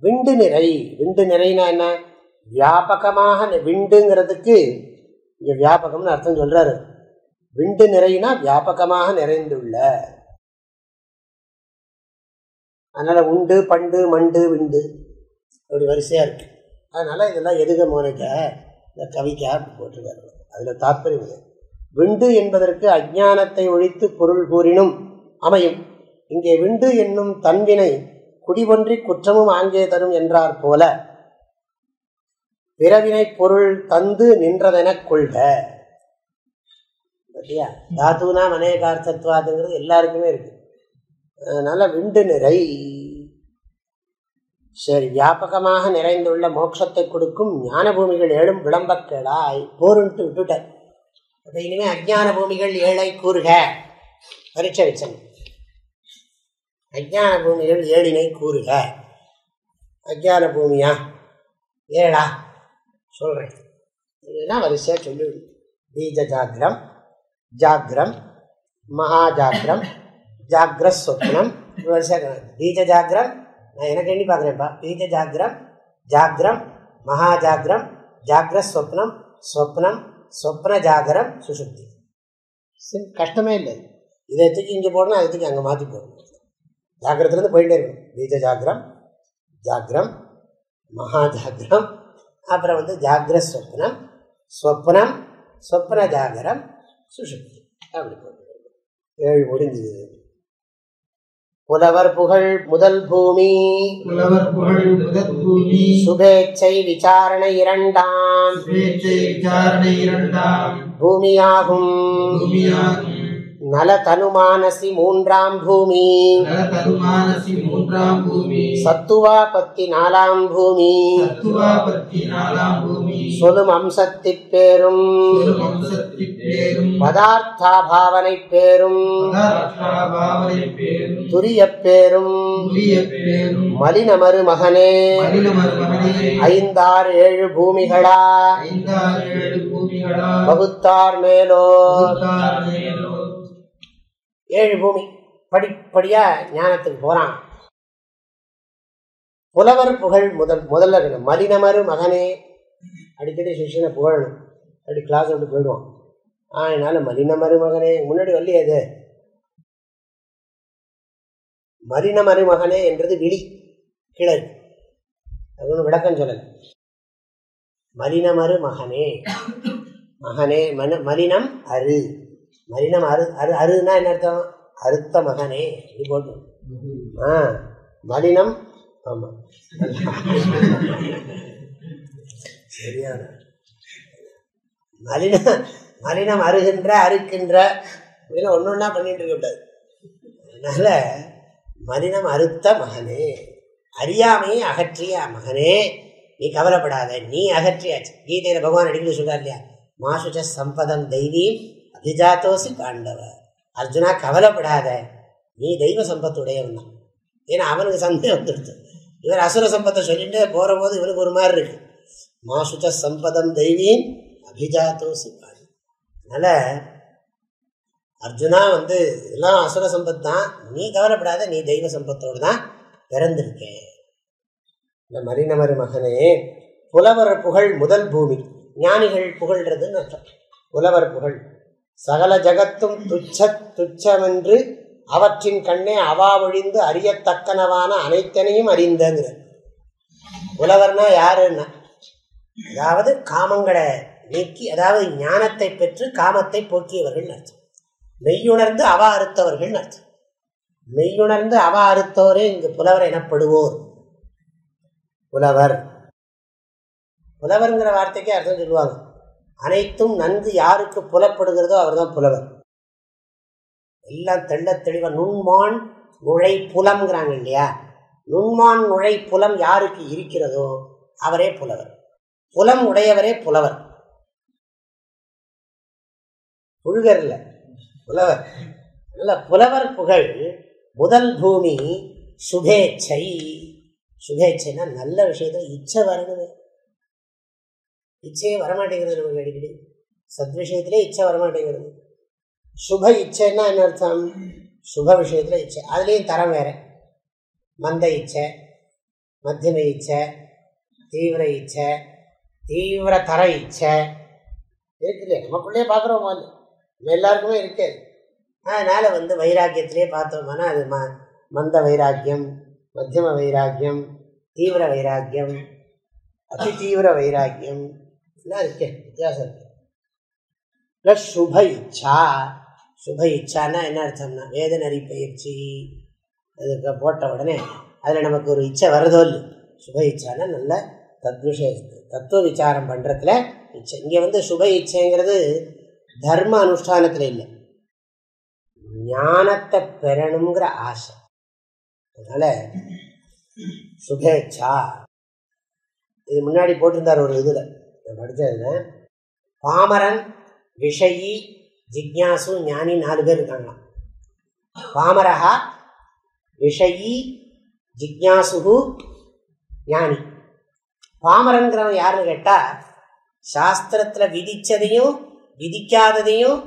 விண்டு நிறை, விண்டு நிறைனா என்ன? வியாபகமாக. விண்டுங்கிறதுக்கு இங்க வியாபகம்னு அர்த்தம் சொல்றாரு. விண்டு நிறைனா வியாபகமாக நிறைந்துள்ள. அதனால உண்டு பண்டு மண்டு விண்டு அப்படி வரிசையா இருக்கு. அதனால இதெல்லாம் எதுக மோனிக்க இந்த கவிக்கா போட்டிருக்காரு. அதுல தாற்பயம் விண்டு என்பதற்கு அஜ்ஞானத்தை ஒழித்து பொருள் கூறினும் அமையும். இங்கே விண்டு என்னும் தன்வினை குடிபொன்றி குற்றமும் ஆங்கே தரும் என்றார் போல பிறவினை பொருள் தந்து நின்றதென கொள்க. தாத்துனா அநேகார்த்தத்வாதுங்கிறது எல்லாருக்குமே இருக்கு. அதனால விண்டு நிறை. சரி, வியாபகமாக நிறைந்துள்ள மோட்சத்தை கொடுக்கும் ஞான பூமிகள் 7 விளம்பக்கேடாய் போருன்ட்டு விட்டுட்டார். அப்ப இனிமே அஜ்ஞான பூமிகள் 7 கூறுக பரீட்சை வச்சன். அஜ்ஞான பூமிகள் 7 கூறுக. அஜ்ஞான பூமியா 7 சொல்றேன். இதெல்லாம் வரிசையா சொல்லிவிடு. பீஜ ஜாகிரம், ஜாகிரம், மகாஜாகிரம், ஜாகிரஸ்வப்னம். வரிசையா பீஜ ஜாகிரம் நான் எனக்கு எண்ணி பார்க்குறேன்ப்பா. பீஜ ஜாகிரம், ஜாகிரம், மகாஜாகிரம், ஜாகிரஸ்வப்னம், ஸ்வப்னம், ஸ்வப்ன ஜாகரம், சுஷுப்தி. கஷ்டமே இல்லை. இதை தூக்கி இங்கே போடணும், அதை தூக்கி அங்கே மாற்றி போடணும். ஜாகிரத்துலேருந்து போயிட்டே இருக்கணும். பீஜ ஜாகிரம், ஜாகிரம், மகாஜாகிரம், அப்புறம் ஜாகிரஸ்வப்னம், ஸ்வப்னம், ஸ்வப்ன ஜாகரம், சுஷுப்தி. அப்படி போட்டு 7 முடிஞ்சது. புலவர் புகழ் முதல் பூமி, புலவர் புகழ் முதல் பூமி, சுபேச்சை விசாரணை 2ஆம், சுபேச்சை விசாரணை 2ஆம் பூமியாகும், பூமியாகும். நல தனுமானசி 3ஆம் பூமி, நல தனுமானசி 3ஆம் பூமி, சத்துவாபத்தி 4ஆம் பூமி, சத்துவாபத்தி 4ஆம் பூமி, சொல்லும் அம்சத்திப் பேரும், சொல்லும் அம்சத்திப் பேரும், பதார்த்தா பாவனை பேரும், பதார்த்தா பாவனை பேரும், துரியப் பேரும், துரியப் பேரும், மலினமரு மகனே, மலினமரு மகனே, 5, 6, 7 பூமிகளா, 5, 6, 7 பூமிகளா, பகுத்தார் மேலோ, பகுத்தார் மேலோ. 7 பூமி படிப்படியா ஞானத்துக்கு போறான். புலவர் புகழ் முதல்ல மலினமரு மகனே. அடிக்கடி சிஷியனை புகழணும். அப்படி கிளாஸ் விட்டு போயிடுவான். அதனால மலினமரு மகனே முன்னாடி வரலையே. மலினமரு மகனே என்றது விழி கிளறு. அது ஒன்று விளக்கம் சொல்லலை. மலினமரு மகனே, மகனே மலினம் அரு, மலினம் அரு அரு அருன்னா என்ன அர்த்தம்? அறுத்த மகனே இப்படி போட்டு. மலினம். ஆமா, சரியான மலினம் அருகின்ற அறுக்கின்ற இதெல்லாம் ஒன்று ஒன்றா பண்ணிட்டு இருக்கக்கூடாது. அதனால மலினம் அறுத்த மகனே, அறியாமையை அகற்றிய மகனே, நீ கவலைப்படாத, நீ அகற்றியாச்சு. கீதையில பகவான் அடிக்கடி சொல்றார் இல்லையா, மாசுச்ச சம்பதம் தெய்வீ அபிஜாத்தோசி பாண்டவ. அர்ஜுனா கவலைப்படாத, நீ தெய்வ சம்பத்துடையவன் தான். ஏன்னா அவனுக்கு சந்தேகம் வந்துடுது. இவர் அசுர சம்பத்தை சொல்லிட்டு போற போது இவனுக்கு ஒரு மாதிரி இருக்கு. மாசுச்ச சம்பதம் தெய்வீன் அபிஜாத்தோசி பாண்டவ. அதனால அர்ஜுனா எல்லாம் அசுர சம்பத் தான், நீ கவலைப்படாத, நீ தெய்வ சம்பத்தோடு தான் பிறந்திருக்கேன். இந்த மரினமரு மகனே, புலவர் புகழ் முதல் பூமி. ஞானிகள் புகழ்றதுன்னு அர்த்தம். புலவர் புகழ் சகல ஜகத்தும் துச்சமென்று அவற்றின் கண்ணே அவா ஒழிந்து அறியத்தக்கனவான அனைத்தனையும் அறிந்தங்கிற. புலவர்னா யாருன்னா, அதாவது காமங்களை நீக்கி, அதாவது ஞானத்தை பெற்று காமத்தை போக்கியவர்கள் அர்த்தம். மெய்யுணர்ந்து அவா அறுத்தவர்கள் அர்த்தம். மெய்யுணர்ந்து அவா அறுத்தோரே இங்கு புலவர் எனப்படுவோர். புலவர், புலவர்ங்கிற வார்த்தைக்கே அர்த்தம் சொல்லுவாங்க. அனைத்தும் நன்கு யாருக்கு புலப்படுகிறதோ அவர் தான் புலவர். எல்லாம் தெள்ள தெளிவா நுண்மான் நுழை புலம்ங்கிறாங்க இல்லையா. நுண்மான் நுழை புலம் யாருக்கு இருக்கிறதோ அவரே புலவர். புலம் உடையவரே புலவர். புழுகர்ல புலவர். நல்ல புலவர் புகழ் முதல் பூமி சுபேச்சை. சுபேச்சைன்னா நல்ல விஷயத்துல இச்சை வரணுமே. இச்சையே வரமாட்டேங்கிறது நமக்கு அடிக்கடி. சத்விஷயத்திலே இச்சை வரமாட்டேங்கிறது. சுப இச்சைன்னா என்ன அர்த்தம்? சுப விஷயத்துல இச்சை. அதுலேயும் தரம் வேற. மந்த இச்சை, மத்தியம இச்சை, தீவிர இச்சை, தீவிர தர இச்சை இருக்கு இல்லையா. நமக்குள்ளேயே பார்க்குறோம், நம்ம எல்லாருக்குமே இருக்கு. அதனால வைராக்கியத்திலே பார்த்தோம்னா அது மந்த வைராக்கியம், மத்தியம வைராக்கியம், தீவிர வைராக்கியம், அதி தீவிர வைராக்கியம் எல்லாம் இருக்கே, வித்தியாசம் இருக்கு. ப்ளஸ் சுப இச்சா. சுப இச்சான்னா என்ன அர்த்தம்னா வேதநறி பயிற்சி. அதுக்கு போட்ட உடனே அதில் நமக்கு ஒரு இச்சை வருதோ இல்லை. சுப இச்சான்னா நல்ல தத்துவ விசாரம் பண்ணுறதுல இச்சை. இங்கே சுப இச்சைங்கிறது தர்ம அனுஷ்டானத்தில் இல்லை, ஞானத்தை பெறணுங்கிற ஆசை. அதனால சுபேச்சா இது முன்னாடி போட்டிருந்தார் ஒரு இதில் படித்ததுல பாமரன், விஷயி, ஜிக்ஞாசு, ஞானி 4 பேர் இருக்காங்களாம். பாமரஹா, விஷயி, ஜிக்ஞாசு, ஞானி. பாமரன்கிறவன் யாருன்னு கேட்டா சாஸ்திரத்தில் விதிச்சதையும் விதிக்காததையும்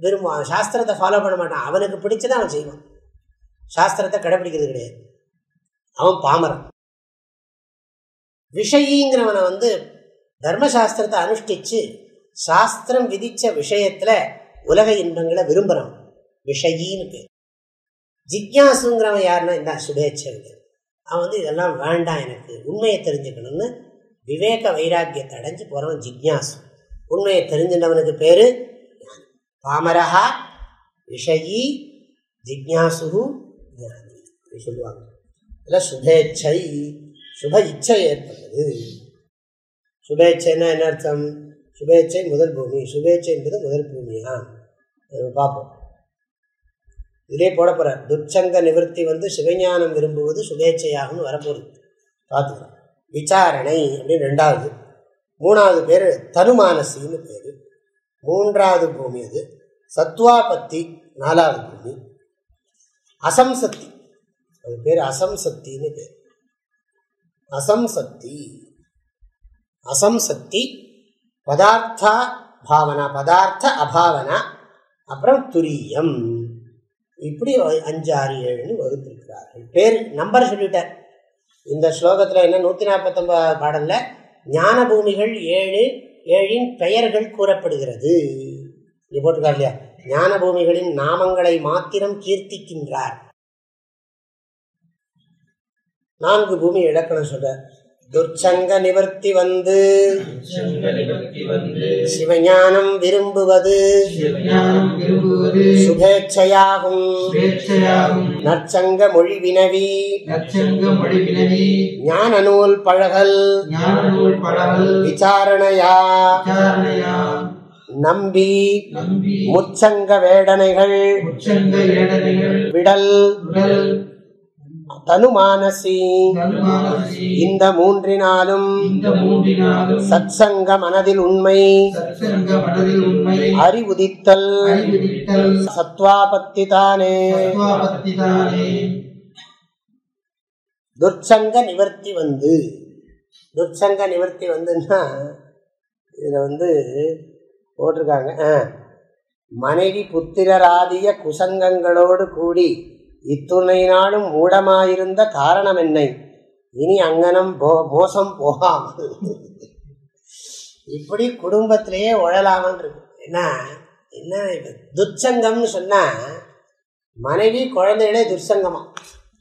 விரும்புவான். சாஸ்திரத்தை ஃபாலோ பண்ண மாட்டான். அவனுக்கு பிடிச்சதை அவன் செய்வான். சாஸ்திரத்தை கடைப்பிடிக்கிறது கிடையாது. அவன் பாமரன். விஷயிங்கிறவனை தர்மசாஸ்திரத்தை அனுஷ்டிச்சு சாஸ்திரம் விதிச்ச விஷயத்துல உலக இன்பங்களை விரும்புறான். விஷயின்னு பேர். ஜிக்ஞாசுங்கிறவன் யாருன்னா இந்த சுபேட்சை. அவன் இதெல்லாம் வேண்டாம், எனக்கு உண்மையை தெரிஞ்சுக்கணும்னு விவேக வைராக்கியத்தை அடைஞ்சு போறவன் ஜிக்ஞாசு. உண்மையை தெரிஞ்சின்றவனுக்கு பேரு பாமரஹா, விஷயி, ஜிக்ஞாசு, ஞானி சொல்லுவாங்க. இதெல்லாம் சுபேட்சை, சுப இச்சை ஏற்படுது. சுபேட்சைன்னா என்ன அர்த்தம்? சுபேட்சை முதல் பூமி. சுபேட்சை என்பது முதல் பூமியா பார்ப்போம். இதே போட போற துச்சங்க நிவர்த்தி சிவஞானம் விரும்புவது சுபேட்சையாகும்னு வரப்போகுது. பார்த்துக்கலாம். விசாரணை அப்படின்னு 2வது. 3வது பேர் தனுமானசின்னு பேர். 3வது பூமி அது. சத்வாபத்தி 4வது பூமி. அசம்சக்தி, அது பேர் அசம்சக்தின்னு பேர். அசம்சக்தி, அசம்சக்தி, பதார்த்தா பாவனா, பதார்த்த அபாவனா, அப்புறம் துரியம். இப்படி 5, 6, 7 வகுத்திருக்கிறார்கள். பேர் நம்பர் சொல்லிட்டார். இந்த ஸ்லோகத்தில் என்ன 149 பாடல்ல ஞான பூமிகள் 7, 7 பெயர்கள் கூறப்படுகிறது. இங்க போட்டிருக்கார் இல்லையா? ஞான பூமிகளின் நாமங்களை மாத்திரம் கீர்த்திக்கின்றார். 4 பூமி இலக்கணம் சொல்ற. துர்ச்சங்க நிவர்த்தி சிவஞானம் விரும்புவது சுபேட்சையாகும். நற்சங்க மொழி வினவி ஞான நூல் பழகல் விசாரணையா நம்பி முச்சங்க வேடனைகள் விடல் தனுமானசி. இந்த 3 சத்சங்க மனதில் உண்மை அறிவுதித்தல் சத்வாபத்தி தானே. துர்ச்சங்க நிவர்த்தி துர்ச்சங்க நிவர்த்தி இதுல போட்டிருக்காங்க. மனைவி புத்திரராதிய குசங்கங்களோடு கூடி இத்துணை நாளும் மூடமாயிருந்த காரணம் என்னை இனி அங்கனம் மோசம் போகாமல் இப்படி குடும்பத்திலேயே உழலாமல் இருக்கு. என்ன துர்ச்சங்கம்னு சொன்னா மனைவி குழந்தைகளே துர்சங்கமா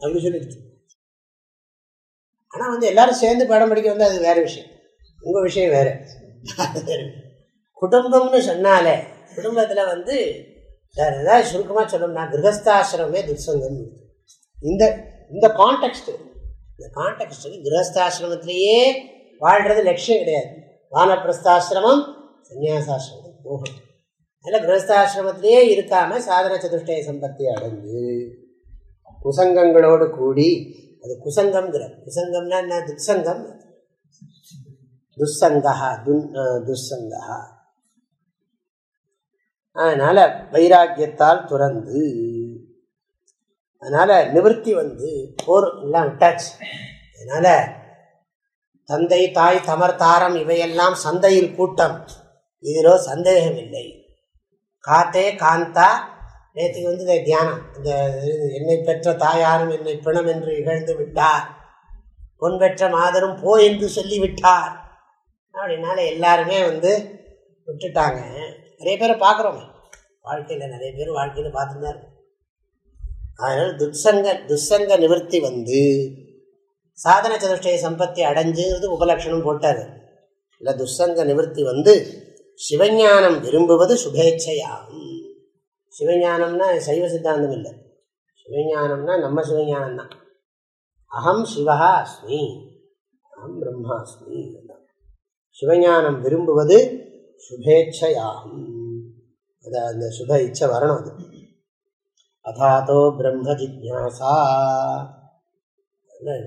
அப்படி சொல்லிடுச்சு. ஆனா எல்லாரும் சேர்ந்து படம் படிக்க அது வேற விஷயம். உங்க விஷயம் வேற. குடும்பம்னு சொன்னாலே குடும்பத்துல ஏதாவது சுருக்கமா சொல்லணும்னா கிரகஸ்தாசிரமே துர்சங்கம். இந்த கான்டெக்ட் கிரகஸ்தாசிரமத்திலேயே வாழ்றது லட்சியம் கிடையாது. வானப்பிரஸ்தாசிரமம், சன்னியாசாசிரமம் போகணும். அதில் கிரகஸ்தாசிரமத்திலேயே இருக்காம சாதன சதுஷ்டய சம்பத்தியை அடைஞ்சு குசங்கங்களோடு கூடி, அது குசங்கம்ங்கிற குசங்கம்னா என்ன? துர்சங்கம், துஸ்ஸங்கா, துஸ்ஸங்கா. அதனால வைராக்கியத்தால் துறந்து, அதனால நிவர்த்தி போர் எல்லாம் விட்டாச்சு. அதனால தந்தை தாய் தமர் தாரம் இவையெல்லாம் சந்தையில் கூட்டம், இதிலோ சந்தேகம் இல்லை. காத்தே காந்தா. நேற்றுக்கு தியானம், இந்த என்னை பெற்ற தாயாரும் என்னை பிணம் என்று இகழ்ந்து விட்டார், பொன் பெற்ற மாதரும் போ என்று சொல்லிவிட்டார் அப்படின்னால எல்லாருமே விட்டுட்டாங்க. நிறைய பேரை பார்க்குறோமே வாழ்க்கையில், நிறைய பேர் வாழ்க்கையில் பார்த்துதான் இருக்கும். அதனால துஸ்ஸங்க நிவர்த்தி சாதன சதுஷ்டய சம்பத்தி அடைஞ்சுங்கிறது உபலட்சணம் போட்டார். இல்லை, துஸ்ஸங்க நிவர்த்தி சிவஞானம் விரும்புவது சுபேட்சையாகும். சிவஞானம்னா சைவ சித்தாந்தம் இல்லை, சிவஞானம்னா நம்ம சிவஞானம் தான். அகம் சிவா அஸ்மி, அகம் பிரம்மாஸ்மி. சிவஞானம் விரும்புவது சுபேட்சையாகும். அந்த சுப இச்சை வரணும். அதாதோ பிரம்ம ஜிக்ஞாசா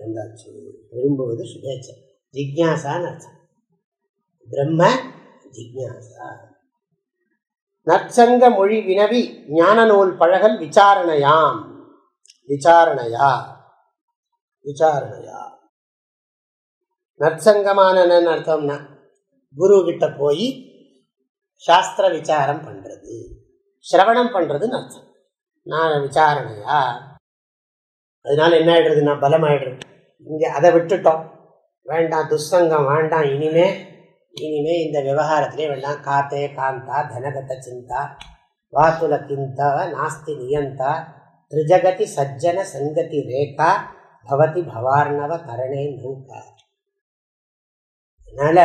வந்தாச்சு. விரும்புவது சுபேச்சம், ஜிக்ஞாசான்னு அர்த்தம். பிரம்ம ஜிக்ஞாசா. நற்சங்க மொழி வினவி ஞான நூல் பழகல் விசாரணையாம். விசாரணையா விசாரணையா நற்சங்கமான அர்த்தம்னா குரு கிட்ட போய் சாஸ்திர விசாரம் பண்றது, சிரவணம் பண்றதுன்னு அர்த்தம். நான் விசாரணையா, அதனால என்ன ஆயிடுறதுன்னா பலம் ஆயிடுறது. இங்க அதை விட்டுட்டோம், வேண்டாம் துஸ்சங்கம் வேண்டாம், இனிமே இந்த விவகாரத்திலே வேண்டாம். காத்தே காந்தா தனகத சிந்தா வாத்துல கிந்தா நாஸ்தி நியந்தா திரிஜகதி சஜ்ஜன சங்கதி ரேகா பவதி பவார்ணவ கரணே நூகா. அதனால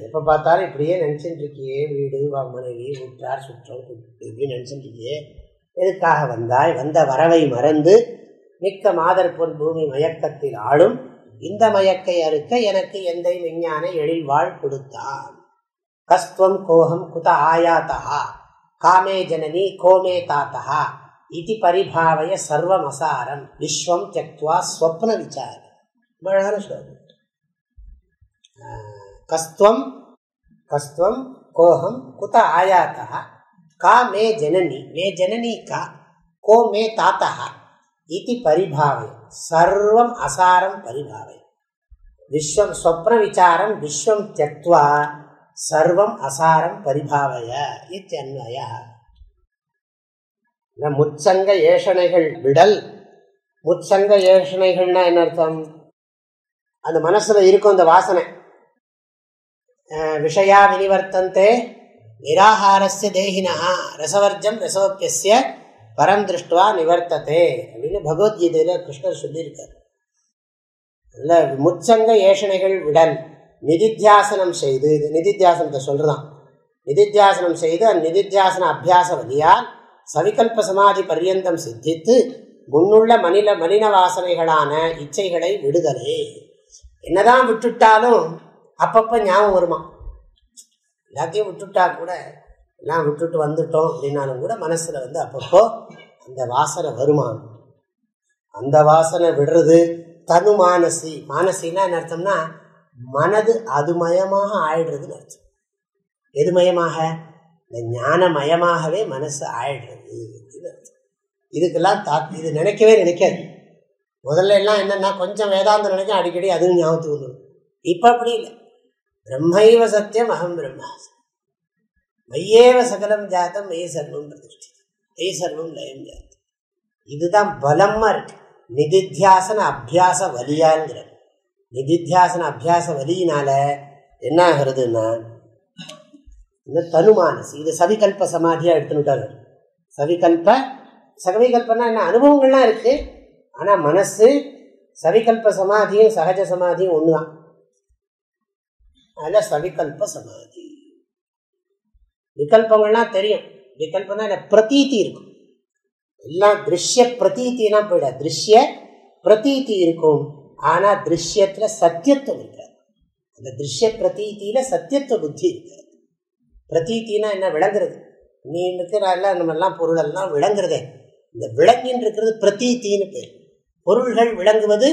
எப்போ பார்த்தாலும் இப்படியே நினச்சிட்டு இருக்கியே, வீடு மனைவி உற்றார் சுற்றம் இப்படி நினச்சிட்டு இருக்கியே, எதுக்காக வந்தாய்? வந்த வரவை மறந்து மிக்க மாதர் பொன் பூமி மயக்கத்தில் ஆளும் இந்த மயக்கை அறுக்க எனக்கு எந்தை விஞ்ஞான எழில் வாழ் கொடுத்தான். கஸ்துவம் கோஹம் குத ஆயாத்தா காமே ஜனனி கோமே தாத்தா இதி பரிபாவய சர்வமசாரம் விஸ்வம் தியக்த்வா ஸ்வப்ன விசாரம். அழகான ஸ்லோகம். கஸ்துவம் கஸ்துவம் கோஹம் குத ஆயாத்தா கா மே ஜனனி கா கோ மே தாத்தா இதி பரிபாவய சர்வம் அசாரம் பரிபாவய விஸ்வம் ஸ்வப்ன விசாரம் விஸ்வம் தியக்த்வா சர்வம் அசாரம் பரிபாவய இத்யன்வய. முச்சங்க ஏஷணைகள் விடல். முச்சங்க ஏஷணைகள்னா என்ன அர்த்தம்? அந்த மனசுல இருக்கும் அந்த வாசனை. விஷயா வினிவர்த்தந்தே நிராகாரஸ்ய தேகினா ரசவர்ஜம் ரசோப்பியஸ்ய பரம் திருஷ்டுவா நிவர்த்ததே அப்படின்னு பகவத்கீதையில கிருஷ்ணர் சொல்லியிருக்கார். இல்லை, முச்சங்க ஏஷணைகள் விடல், நிதித்தியாசனம் செய்து, இது நிதித்தியாசனத்தை சொல்றதான், நிதித்தியாசனம் செய்து அந்நிதித்தியாசன அபியாச வழியால் சவிகல்ப சமாதி பர்யந்தம் சித்தித்து முன்னுள்ள மலின வாசனைகளான இச்சைகளை விடுதலே. என்னதான் விட்டுட்டாலும் அப்பப்போ ஞாபகம் வருமா? எல்லாத்தையும் விட்டுட்டா கூட, எல்லாம் விட்டுட்டு வந்துட்டோம் அப்படின்னாலும் கூட மனசுல அப்பப்போ அந்த வாசனை வருமா? அந்த வாசனை விடுறது தனு மானசி. மானசின்னா என்ன அர்த்தம்னா மனது அதுமயமாக ஆயிடுறதுன்னு அர்த்தம். எதுமயமாக? இந்த ஞானமயமாகவே மனசு ஆயிடுறது அப்படின்னு அர்த்தம். இதுக்கெல்லாம் இது நினைக்காது. முதல்ல எல்லாம் என்னன்னா கொஞ்சம் வேதாந்தம் நினைக்க அடிக்கடி அதுவும் ஞாபகத்துக்கு வந்துடும். இப்ப அப்படி இல்லை. பிரம்மைவ சத்தியம் அகம் பிரம்மாஸ்மி மையேவ சகலம் ஜாத்தம் மெய் சர்வம் பிரதிஷ்டிதம் மெய் சர்வம் லயம் ஜாத்தம். இதுதான் பலமா இருக்கு. நிதித்தியாசன அபியாச வலியாங்கிற நிதித்தியாசன அபியாச வலியினால என்ன ஆகிறதுன்னா இந்த தனுமானசி. இது சவிகல்ப சமாதியா எடுத்துட்டாரு. சவிகல்பனா என்ன? அனுபவங்கள்லாம் இருக்கு. ஆனா மனசு சவிகல்ப சமாதியும் சகஜ சமாதியும் ஒண்ணுதான். அதுல சவிகல்ப சமாதி. விகல்பங்கள்லாம் தெரியும். விகல்பம்னா என்ன? பிரதீதி இருக்கும். எல்லாம் திருஷ்ய பிரதீத்தினா போயிட, திருஷ்ய பிரதீதி இருக்கும். ஆனா திருஷ்யத்துல சத்தியத்துவம் இருக்காது. அந்த திருஷ்ய பிரதீத்தியில சத்தியத்துவ புத்தி இருக்காது. பிரதீத்தினா என்ன? விளங்குறது. நீ இருக்கிற நம்ம எல்லாம் பொருள் எல்லாம் விளங்குறதே. இந்த விளங்கின்னு இருக்கிறது பிரதீத்தின்னு பேர். பொருள்கள் விளங்குவது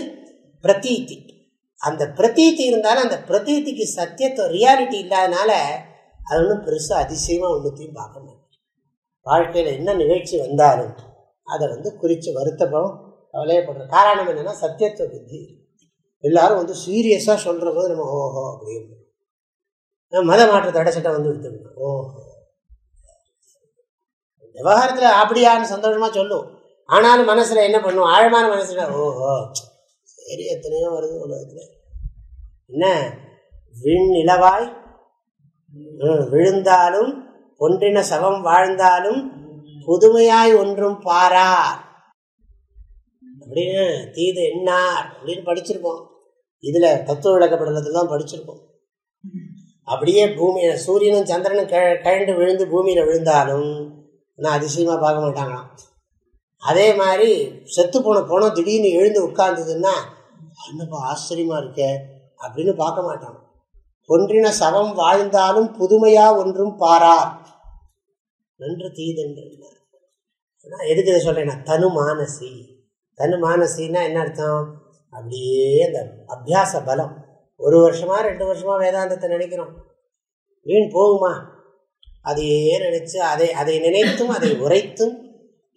பிரதீத்தி. அந்த பிரதீத்தி இருந்தாலும் அந்த பிரதீத்திக்கு சத்தியத்துவ ரியாலிட்டி இல்லாதனால அது ஒன்றும் பெருசாக அதிசயமாக ஒன்றுத்தையும் பார்க்க மாட்டேன். வாழ்க்கையில் என்ன நிகழ்ச்சி வந்தாலும் அதை குறித்து வருத்தப்படும், கவலையப்படுற காரணம் என்னென்னா சத்தியத்துவ புத்தி. எல்லாரும் சீரியஸாக சொல்கிற போது நம்ம ஓஹோ அப்படின்னு மத மாற்றத்தை அடைச்சிட்ட விடுத்துக்கணும். ஓஹோ விவகாரத்தில் அப்படியான்னு சந்தோஷமாக சொல்லுவோம். ஆனாலும் மனசில் என்ன பண்ணுவோம்? ஆழமான மனசுல ஓஹோ சரி எத்தனையோ வருது உலகத்தில். என்ன விண் நிலவாய் விழுந்தாலும் ஒன்றின சவம் வாழ்ந்தாலும் புதுமையாய் ஒன்றும் பாரார் அப்படின்னு தீது எண்ணார் அப்படின்னு படிச்சிருக்கோம். இதுல தத்துவ விளக்கப்படலாம் படிச்சிருக்கோம். அப்படியே பூமியில சூரியனும் சந்திரனும் கழண்டு விழுந்து பூமியில விழுந்தாலும் நான் அதிசயமா பார்க்க மாட்டாங்களாம். அதே மாதிரி செத்து போன திடீர்னு எழுந்து உட்கார்ந்ததுன்னா என்னப்பா ஆச்சரியமா இருக்க அப்படின்னு பார்க்க மாட்டாங்க. ஒன்றின சவம் வாழ்ந்தாலும் புதுமையா ஒன்றும் பாரார் நன்று தீதென்று. நான் எதுக்கு இதை சொல்கிறேன்னா தனுமானசி. தனுமானசின்னா என்ன அர்த்தம்? அப்படியே அந்த அபியாச பலம். 1 வருஷமா 2 வருஷமா வேதாந்தத்தை நினைக்கிறோம், வீண் போகுமா? அதையே நினைச்சு அதை நினைத்தும் அதை உரைத்தும்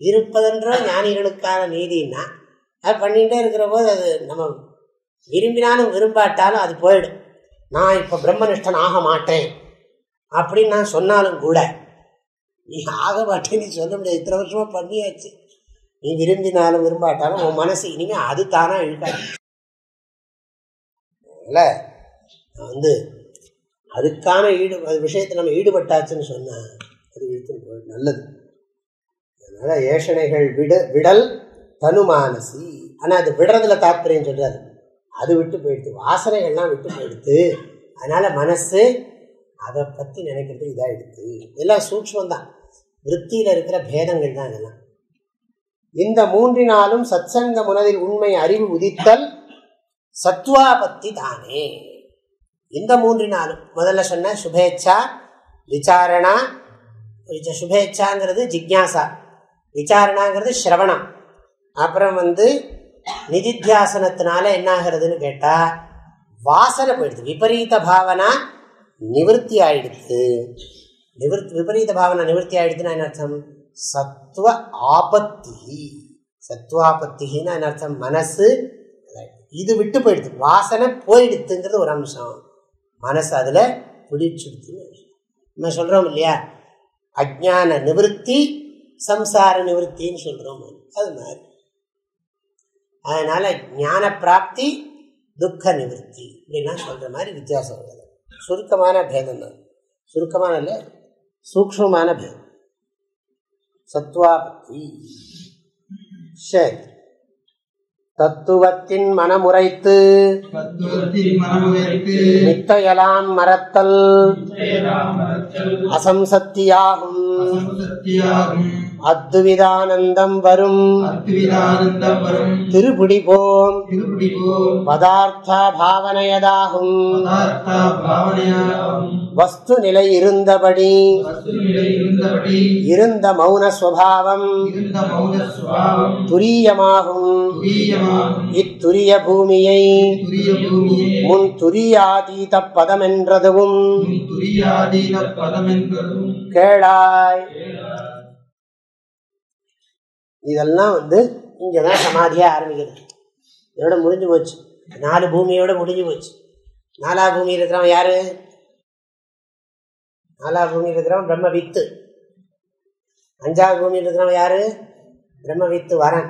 இருப்பதென்ற ஞானிகளுக்கான நீதினா அது பண்ணிகிட்டே இருக்கிற போது அது நம்ம விரும்பினாலும் விரும்பாட்டாலும் அது போயிடும். நான் இப்போ பிரம்மனிஷ்டன் ஆக மாட்டேன் அப்படின்னு நான் சொன்னாலும் கூட நீ ஆக மாட்டேன்னு நீ சொல்ல முடியாது. இத்தனை வருஷமா பண்ணியாச்சு. நீ விரும்பினாலும் விரும்பாட்டாலும் உன் மனசு இனிமேல் அது தானாக இழுக்காது. இல்லை வந்து அதுக்கான விஷயத்தை நம்ம ஈடுபட்டாச்சுன்னு சொன்னால் அது இழுத்துன்னு போயிடும், நல்லது. அதனால் ஏஷணைகள் விடல் தனுமானசி. ஆனால் அது விடுறதுல தாற்பயம் சொல்கிறாரு, அது விட்டு போயிடுது, வாசனைகள்லாம் விட்டு போயிடுது. அதனால் மனசு அதை பற்றி நினைக்கிறது இதாக எடுத்து எல்லாம் சூக்ஷ்மந்தான், விற்த்தியில் இருக்கிற பேதங்கள் தான் இதெல்லாம். இந்த 3 சத்சங்க முனதில் உண்மை அறிவு உதித்தல் சத்வாபத்தி தானே. இந்த 3 முதல்ல சொன்ன சுபேச்சா விசாரணா. சுபேச்சாங்கிறது ஜிக்யாசா, விசாரணாங்கிறது ஸ்ரவணம். அப்புறம் நிதித்தியாசனத்தினால என்ன ஆகிறதுன்னு கேட்டால் வாசனை போயிடுது, விபரீத பாவனா நிவர்த்தி ஆயிடுது. விபரீத பாவனா நிவர்த்தி ஆயிடுதுன்னா என்ன அர்த்தம்? சத்துவ ஆபத்தி. சத்வாபத்தின்னா என்ன அர்த்தம்? மனசு இது விட்டு போயிடுது, வாசனை போயிடுதுங்கிறது ஒரு அம்சம். மனசு அதில் பிடிச்சிடுதுன்னு நம்ம சொல்கிறோம் இல்லையா? அஜ்ஞான நிவர்த்தி சம்சார நிவர்த்தின்னு சொல்கிறோம், அது மாதிரி. அதனால் ஞான பிராப்தி துக்க நிவர்த்தி அப்படின்னா சொல்கிற மாதிரி வித்தியாசம் வருது. சுருக்கமான பேதம் தான், சுருக்கமான இல்லை, சூக்ஷ்மமான பேதம். சத்வாபத்தி. சரி, தத்துவத்தின் மனமுரைத்து மித்தையலாம் மறத்தல் அசம்சத்தியாகும் அத்விதானந்தம் வரும் திருப்புடிபோம் பதார்த்த பாவனையதாகும் வஸ்து நிலை இருந்தபடி இருந்த மௌன ஸ்வபாவம் துரியமாகும். இத்துரிய பூமியை முன் துரியாதீத பதம் என்றதுவும் கேளாய். இதெல்லாம் இங்கதான் சமாதியா ஆரம்பிக்கிறது. இதோட முடிஞ்சு போச்சு, 4 பூமியோட முடிஞ்சு போச்சு. 4ஆவது பூமியில் இருக்கிறவன் யாரு? 4ஆவது பூமியில் இருக்கிறவன் பிரம்மவித்து. 5ஆவது பூமியில் இருக்கிறவன் யாரு? பிரம்மவித்து வரன்.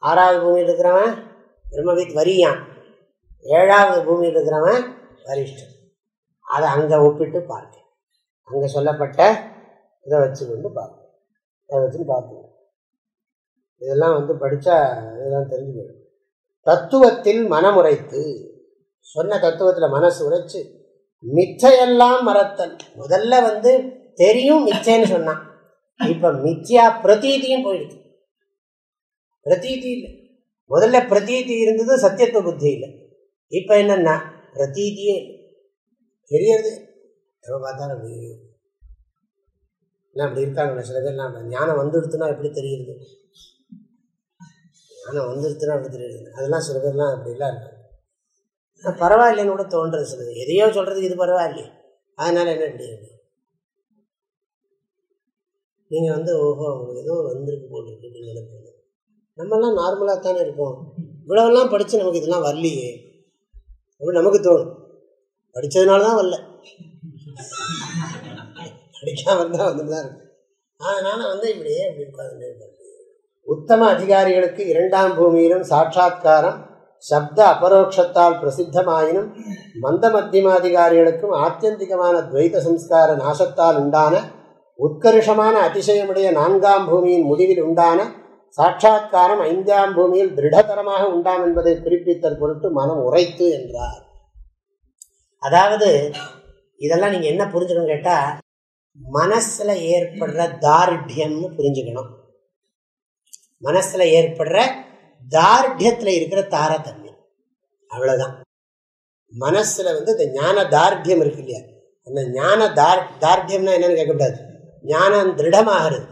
6ஆவது பூமியில் இருக்கிறவன் பிரம்மவித் வரியான். 7ஆவது பூமியில் இருக்கிறவன் வரிஷ்டன். அதை அங்கே ஒப்பிட்டு பார்க்க, அங்கே சொல்லப்பட்ட இதை வச்சு கொண்டு பார்க்க, அதை வச்சுன்னு பார்க்கணும். இதெல்லாம் படித்தா இதெல்லாம் தெரிஞ்சு போயிடும். தத்துவத்தில் மனமுறைத்து, சொன்ன தத்துவத்தில் மனசு உரைச்சு மிச்சையெல்லாம் மறத்தல். முதல்ல தெரியும் மிச்சைன்னு சொன்னான், இப்போ மிச்சையா பிரதீதியும் போயிடுது. பிரதீதி இல்லை, முதல்ல பிரதீதி இருந்தது, சத்தியத்துவ புத்தி இல்லை. இப்போ என்னன்னா பிரதீதியே இல்லை, தெரியறது. எப்போ பார்த்தாலும் அப்படி இல்லை, அப்படி இருக்காங்க சில பேர். நான் ஞானம் வந்துடுத்துனா எப்படி தெரியுது? ஞானம் வந்துடுத்துனா அப்படி தெரியுது. அதெல்லாம் சில பேர்லாம் அப்படிலாம் இருக்காங்க. பரவாயில்லைன்னு கூட தோன்றது சிலது. எதையோ சொல்கிறதுக்கு இது பரவாயில்லையே, அதனால் என்ன முடியாது. நீங்கள் ஓஹோ அவங்க ஏதோ வந்திருக்கு போட்டு அப்படின்னு நினைப்பீங்க. நம்மெல்லாம் நார்மலாக தானே இருக்கோம். இவ்வளவெல்லாம் படித்து நமக்கு இதெல்லாம் வரலையே அப்படின்னு நமக்கு தோணும். படித்ததுனால தான் வரல, படிக்காமல் தான் வந்துட்டு தான் இருக்கு. அதனால் இப்படியே இப்படி உட்காந்து உத்தம அதிகாரிகளுக்கு 2ஆம் பூமியிலும் சாட்சா்காரம் சப்த அபரோக்ஷத்தால் பிரசித்தமாயினும் மந்த மத்தியமாதிகாரிகளுக்கும் ஆத்தியந்திகமான துவைத சம்ஸ்கார நாசத்தால் உண்டான உத்கர்ஷமான அதிசயமுடைய 4ஆம் பூமியின் முடிவில் உண்டான சாட்சா்காரம் 5ஆம் பூமியில் திருடதரமாக உண்டாம் என்பதை குறிப்பித்தல் பொருட்டு மனம் உரைத்து என்றார். அதாவது இதெல்லாம் நீங்கள் என்ன புரிஞ்சுக்கணும் கேட்டால், மனசில் ஏற்படுற தார்டியம்னு புரிஞ்சுக்கணும். மனசில் ஏற்படுற தார்டியத்தில் இருக்கிற தாரதமியம், அவ்வளோதான். மனசில் இந்த ஞான தார்டியம் இருக்கு இல்லையா, அந்த ஞான தார்டியம்னா என்னன்னு கேட்கக்கூடாது. ஞானம் திருடமாகிறது,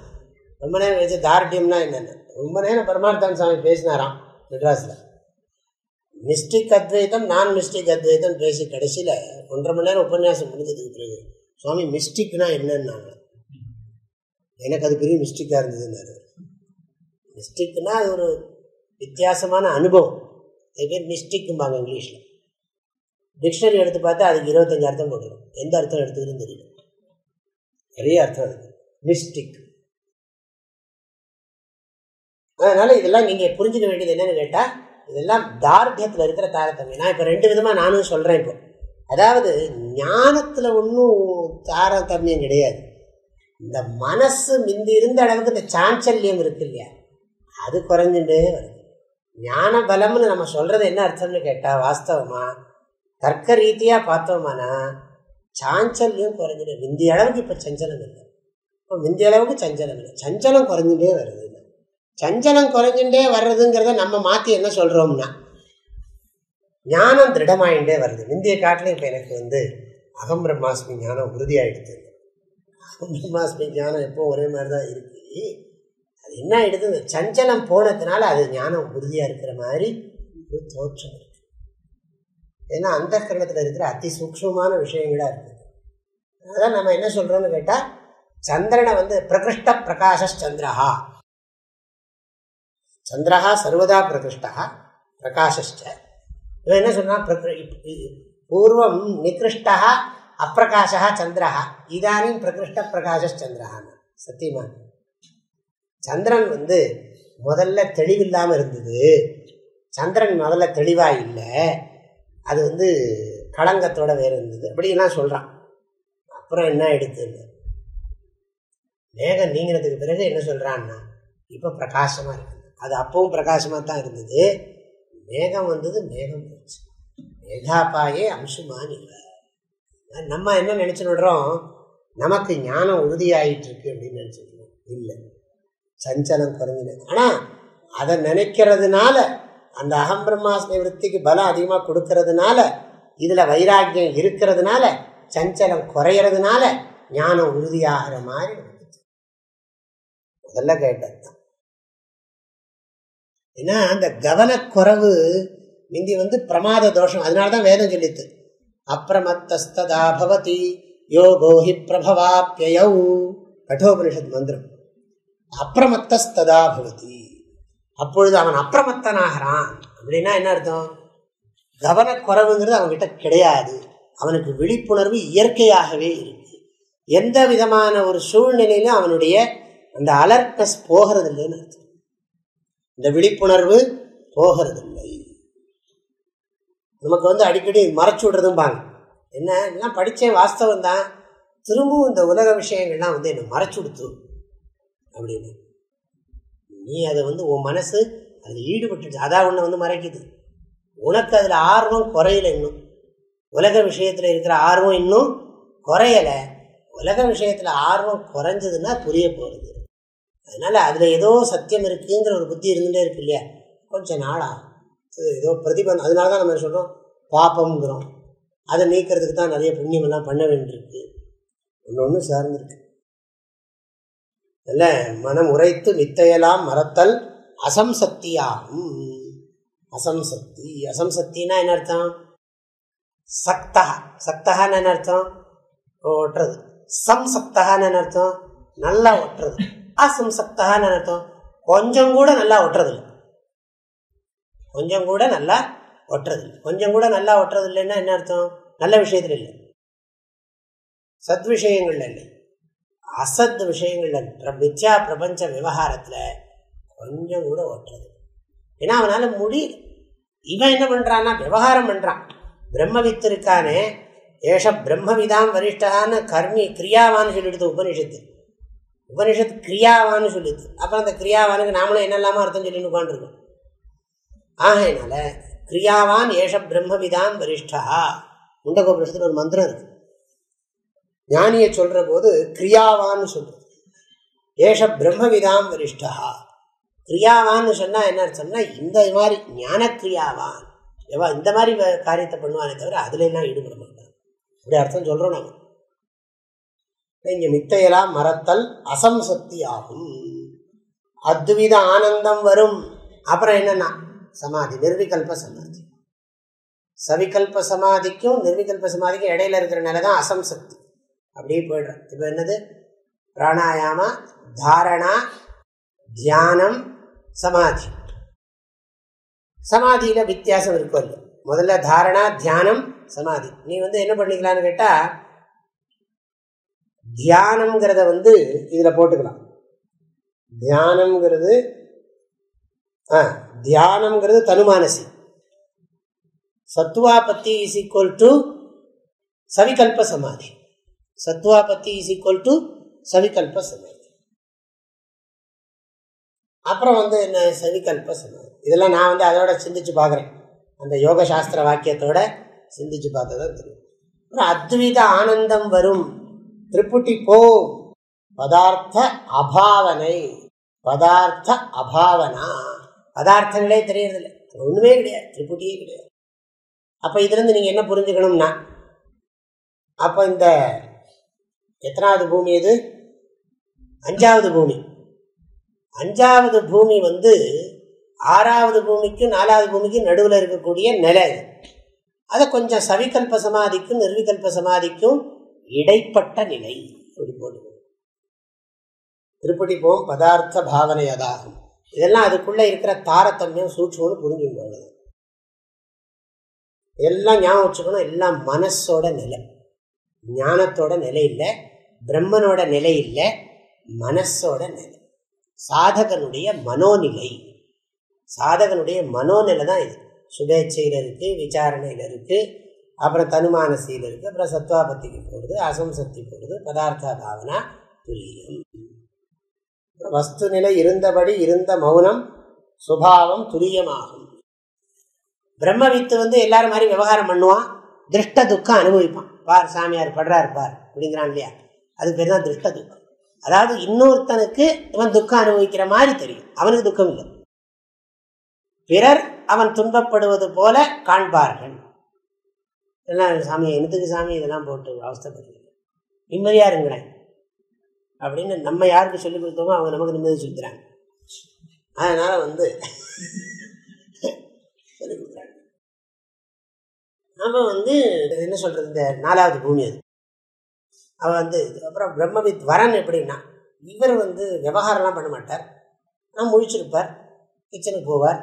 ரொம்ப நேரம் வச்சு தார்டியம்னா என்னென்ன ரொம்ப நேரம் பரமார்த்தன் சுவாமி பேசினாராம் மெட்ராஸில். மிஸ்டிக் அத்வைதம் நான் மிஸ்டிக் அத்வைதம் பேசி கடைசியில் 1.5 மணி நேரம் உபன்யாசம் முடிஞ்சதுக்கு பிறகு சுவாமி மிஸ்டிக்னா என்னன்னாங்க. எனக்கு அது பெரிய மிஸ்டிக்காக இருந்ததுன்னாரு. மிஸ்டிக்னா அது ஒரு வித்தியாசமான அனுபவம். அது பேர் மிஸ்டிக்கும்பாங்க இங்கிலீஷில். டிக்ஷனரி எடுத்து பார்த்தா அதுக்கு 25 அர்த்தம் போட்டுடும். எந்த அர்த்தம் எடுத்துக்கிறதுன்னு தெரியல, நிறைய அர்த்தம் இருக்குது மிஸ்டிக். அதனால் இதெல்லாம் நீங்கள் புரிஞ்சுக்க வேண்டியது என்னென்னு கேட்டால், இதெல்லாம் தார்டியத்தில் இருக்கிற தாரதமியம். நான் இப்போ 2 விதமாக நானும் சொல்கிறேன். இப்போ அதாவது ஞானத்தில் ஒன்றும் தாரதமியம் கிடையாது. இந்த மனசு முந்தி இருந்த அளவுக்கு இந்த சாஞ்சல்யம் இருக்கு இல்லையா, அது குறைஞ்சுட்டே வருது. ஞான பலம்னு நம்ம சொல்கிறது என்ன அர்த்தம்னு கேட்டால், வாஸ்தவமாக தர்க்க ரீதியாக பார்த்தோம்னா சாஞ்சல்யம் குறைஞ்சிட்டு முந்தி அளவுக்கு இப்போ சஞ்சலம் இல்லை. இப்போ முந்தி அளவுக்கு சஞ்சலம் இல்லை, சஞ்சலம் குறைஞ்சுட்டே வருது. சஞ்சலம் குறைஞ்சுட்டே வர்றதுங்கிறத நம்ம மாற்றி என்ன சொல்கிறோம்னா, ஞானம் திருடமாயிட்டே வருது. முந்தைய காட்டிலும் இப்போ எனக்கு அகம் பிரம்மாஸ்மி ஞானம் உறுதியாகிடுது. அகம் பிரம்மாஸ்மி ஞானம் எப்போ ஒரே மாதிரி தான் இருக்குது. அது என்ன ஆகிடுது, இந்த சஞ்சலம் போனதுனால அது ஞானம் உறுதியாக இருக்கிற மாதிரி ஒரு தோற்றம் இருக்குது. ஏன்னா அந்த கரணத்தில் இருக்கிற அதி சூக்ஷ்மமான விஷயங்களாக இருக்குது. அதான் நம்ம என்ன சொல்கிறோம்னு கேட்டால், சந்திரனை பிரகிருஷ்ட பிரகாஷந்திரஹா, சந்திரஹா சர்வதா பிரகிருஷ்டா பிரகாஷ்ட. இவன் என்ன சொன்னா, பூர்வம் நிகிருஷ்டா அப்பிரகாஷா சந்திரஹா இதானியும் பிரகிருஷ்ட பிரகாஷந்திரஹான்னு. சத்தியமா சந்திரன் முதல்ல தெளிவில்லாமல் இருந்தது. சந்திரன் முதல்ல தெளிவாக இல்லை, அது களங்கத்தோட வேறு இருந்தது அப்படின்லாம் சொல்கிறான். அப்புறம் என்ன ஆயிடுதுன்னு, மேகம் நீங்கிறதுக்கு பிறகு என்ன சொல்கிறான்னா, இப்போ பிரகாசமாக இருக்குது. அது அப்பவும் பிரகாசமாக தான் இருந்தது. மேகம் மேகம் போச்சு. மேகாப்பாயே அம்சுமான் இல்லை. நம்ம என்ன நினச்சின்னு விடுறோம், நமக்கு ஞானம் உறுதியாயிட்டு இருக்கு அப்படின்னு நினச்சிருக்கோம். இல்லை, சஞ்சலம் குறைஞ்சின. ஆனால் அதை நினைக்கிறதுனால, அந்த அகம் பிரம்மாஸ்மி விருத்திக்கு பலம் அதிகமாக கொடுக்கறதுனால, இதில் வைராக்கியம் இருக்கிறதுனால, சஞ்சலம் குறையிறதுனால ஞானம் உறுதியாகிற மாதிரி முதல்ல கேட்டது தான். ஏன்னா அந்த கவனக்குறைவு முந்தி பிரமாத தோஷம். அதனாலதான் வேதம் சொல்லித்து, அப்ரமத்தஸ்ததா பவதி யோகோஹி பிரபவாப்யயௌ. கட்டோபனிஷத் மந்திரம். அப்ரமத்தஸ்ததா பவதி, அப்பொழுது அவன் அப்ரமத்தனாகிறான். அப்படின்னா என்ன அர்த்தம், கவனக்குறைவுங்கிறது அவன்கிட்ட கிடையாது. அவனுக்கு விழிப்புணர்வு இயற்கையாகவே இருக்கு. எந்த விதமான ஒரு சூழ்நிலையிலும் அவனுடைய அந்த அலர்ட்னஸ் போகிறது இல்லைன்னு அர்த்தம். இந்த விழிப்புணர்வு போகிறதில்லை. நமக்கு அடிக்கடி மறைச்சு விடுறதும்பாங்க. என்ன எல்லாம் படித்தேன், வாஸ்தவம் தான், திரும்பவும் இந்த உலக விஷயங்கள்லாம் என்னை மறைச்சு கொடுத்து அப்படின்னு. நீ அதை உன் மனசு அதில் ஈடுபட்டு அதான் ஒன்று மறைக்குது. உனக்கு அதில் ஆர்வம் குறையலை. இன்னும் உலக விஷயத்தில் இருக்கிற ஆர்வம் இன்னும் குறையலை. உலக விஷயத்தில் ஆர்வம் குறைஞ்சதுன்னா புரிய போகிறது. அதனால் அதில் ஏதோ சத்தியம் இருக்குங்கிற ஒரு புத்தி இருந்துகிட்டே இருக்கு இல்லையா, கொஞ்சம் நாளாக ஏதோ பிரதிபந்தம். அதனால தான் நம்ம சொல்கிறோம் பாப்பம்ங்கிறோம். அதை நீக்கிறதுக்கு தான் நிறைய புண்ணியமெல்லாம் பண்ண வேண்டியிருக்கு. ஒன்று ஒன்று சார்ந்திருக்கு. இல்லை, மனம் உரைத்து மித்தையெல்லாம் மறத்தல் அசம்சக்தியாகும். அசம்சக்தி, அசம்சக்தின்னா என்ன அர்த்தம், சக்தா. சக்தகான்னு என்ன அர்த்தம், ஒட்டுறது. சம்சக்தகான்னு என்ன அர்த்தம், நல்லா ஒட்டுறது. அசம்சக்தகான்னு அர்த்தம், கொஞ்சம் கூட நல்லா ஒட்டுறது இல்லை. கொஞ்சம் கூட நல்லா ஒட்டுறது இல்லை. கொஞ்சம் கூட நல்லா ஒட்டுறது இல்லைன்னா என்ன அர்த்தம், நல்ல விஷயத்துல இல்லை, சத் விஷயங்கள்ல இல்லை, அசத் விஷயங்கள்ல, மித்யா பிரபஞ்ச விவகாரத்தில் கொஞ்சம் கூட ஓட்டுறது. ஏன்னா அவனால முடியல. இவன் என்ன பண்றான்னா விவகாரம் பண்றான். பிரம்மவித்து இருக்கானே, ஏஷ பிரம்மவிதாம் வரிஷ்டான்னு கர்மி கிரியாவான்னு சொல்லிடுது உபனிஷத்து. உபனிஷத்து கிரியாவான்னு சொல்லிடுது. அப்புறம் அந்த கிரியாவானுக்கு நாமளும் என்னெல்லாமோ அர்த்தம் சொல்லின்னு உட்காந்துருக்கோம். ஆகையினால கிரியாவான் ஏஷ பிரம்மவிதாம் வரிஷ்டா. முண்டகோபனிஷத்துல ஒரு மந்திரம் இருக்கு. ஞானியை சொல்ற போது கிரியாவான்னு சொல்றது. ஏஷ பிரம்மவிதாம் வரிஷ்டா. கிரியாவான்னு சொன்னா என்ன அர்த்தம்னா, இந்த மாதிரி ஞான கிரியாவான், இந்த மாதிரி காரியத்தை பண்ணுவானே தவிர அதுல எல்லாம் ஈடுபட மாட்டான். அப்படி அர்த்தம் சொல்றோம் நாம. இங்க மித்தையெல்லாம் மறத்தல் அசம்சக்தி ஆகும். அத்வித ஆனந்தம் வரும். அப்புறம் என்னன்னா சமாதி, நிர்விகல்ப சமாதி. சவிகல்ப சமாதிக்கும் நிர்விகல்ப சமாதிக்கும் இடையில இருக்கிற நிலை தான் அசம்சக்தி. அப்படியே போய்டும். இப்போ என்னது? பிராணாயாமா, தாரணா, தியானம், சமாதி. சமாதியில வித்தியாசம் இருக்கும் இல்லை? முதல்ல தாரணா, தியானம், சமாதி. நீ என்ன பண்ணிக்கலான்னு கேட்டா, தியானம்ங்கிறத இதுல போட்டுக்கலாம். தியானம்ங்கிறது தனுமானசி. சத்துவாபத்தி இஸ் ஈக்குவல் டு சவிகல்ப சமாதி. சத்துவாபத்தி இஸ் ஈக்குவல் டு சவிகல்ப சமாதி. அப்புறம் என்ன சவிகல்ப சமாதி. இதெல்லாம் நான் அதோட சிந்திச்சு பார்க்குறேன். அந்த யோக சாஸ்திர வாக்கியத்தோட சிந்திச்சு பார்த்ததான் தெரியும். அப்புறம் அத்வித ஆனந்தம் வரும். திரிபுட்டி போ. பதார்த்த அபாவனை. பதார்த்த அபாவனா. பதார்த்தங்களே தெரியறதில்லை, ஒண்ணுமே கிடையாது, திரிபுட்டியே கிடையாது. அப்ப இதுல இருந்து நீங்க என்ன புரிஞ்சுக்கணும்னா, அப்ப இந்த எத்தனாவது பூமி இது? 5வது பூமி. 5வது பூமி 6வது பூமிக்கும் 4வது பூமிக்கும் நடுவில் இருக்கக்கூடிய நிலை. அதை கொஞ்சம் சவிகல்ப சமாதிக்கும் நிர்விகல்ப சமாதிக்கும் இடைப்பட்ட நிலை. அப்படி போட்டு திருப்படி போம் பதார்த்த பாவனை அதாகும். இதெல்லாம் அதுக்குள்ள இருக்கிற தாரதமியம் சூட்சம்னு புரிஞ்சுக்கணும். எல்லாம் ஞாபகம் வச்சுக்கணும். எல்லாம் மனசோட நிலை, ஞானத்தோட நிலை இல்லை, பிரம்மனோட நிலை இல்லை, மனசோட நிலை, சாதகனுடைய மனோநிலை. சாதகனுடைய மனோநிலை தான் இது. சுபேட்சையில் இருக்கு, விசாரணையில் இருக்கு, அப்புறம் தனுமானசியில் இருக்கு, அப்புறம் சத்வாபத்திக்கு போடுது, அசம்சக்தி போடுது, பதார்த்த பாவனா துரியம். வஸ்து நிலை இருந்தபடி இருந்த மௌனம் சுபாவம் துரியமாகும். பிரம்மவித்து எல்லாரும் மாதிரி விவகாரம் பண்ணுவான், திருஷ்ட துக்கம் அனுபவிப்பான். பார் சாமியார் படுறாரு பார் அப்படிங்கிறான் இல்லையா, அது பேர் தான் திருஷ்ட துக்கம். அதாவது இன்னொருத்தனுக்கு இவன் துக்கம் அனுபவிக்கிற மாதிரி தெரியும், அவனுக்கு துக்கம் இல்லை. பிறர் அவன் துன்பப்படுவது போல காண்பார்கள். இதெல்லாம் சாமியை என்னத்துக்கு சாமி இதெல்லாம் போட்டு அவஸ்தைப்படுறது, நிம்மதியா இருங்களேன் அப்படின்னு நம்ம யாருக்கு சொல்லிக் கொடுத்தோமோ அவங்க நமக்கு நிம்மதி சொல்லிக்கிறாங்க. அதனால சொல்லிக் கொடுக்குறாங்க. நாம என்ன சொல்றது, இந்த 4வது பூமி அது. அவ அப்புறம் பிரம்மவித் வரன் எப்படின்னா, இவர் விவகாரம்லாம் பண்ண மாட்டார், நான் முழிச்சிருப்பார், கிச்சனுக்கு போவார்,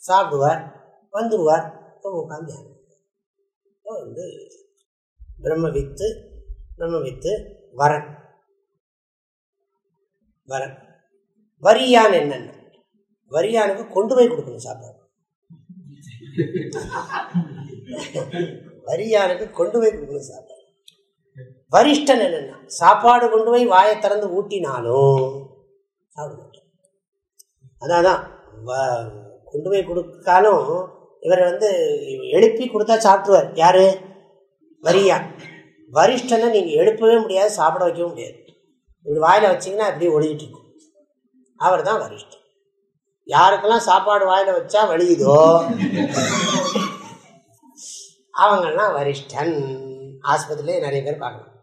சாப்பிடுவார், வந்துடுவார், உட்காந்து பிரம்மவித்து வரன். வரன் வரியான் என்னன்னா, வரியானுக்கு கொண்டு போய் கொடுக்கணும் சாப்பாடு. வரியானுக்கு கொண்டு போய் கொடுக்கணும் சாப்பாடு. வரிஷ்டன் என்னன்னா, சாப்பாடு கொண்டு போய் வாயை திறந்து ஊட்டினாலும் சாப்பிட மாட்டார். அதான் கொண்டு போய் கொடுத்தாலும் இவர் எழுப்பி கொடுத்தா சாப்பிட்டுருவார். யாரு? வரியான். வரிஷ்டனை நீங்க எழுப்பவே முடியாது, சாப்பிட வைக்கவும் முடியாது. இப்படி வாயில வச்சிங்கன்னா அப்படியே ஒழுகிட்டு இருக்கும். அவர் தான் வரிஷ்டன். யாருக்கெல்லாம் சாப்பாடு வாயில வச்சா வலியுதோ அவங்கெல்லாம் வரிஷ்டன். ஆஸ்பத்திரியிலே நிறைய பேர் பார்க்கலாம்.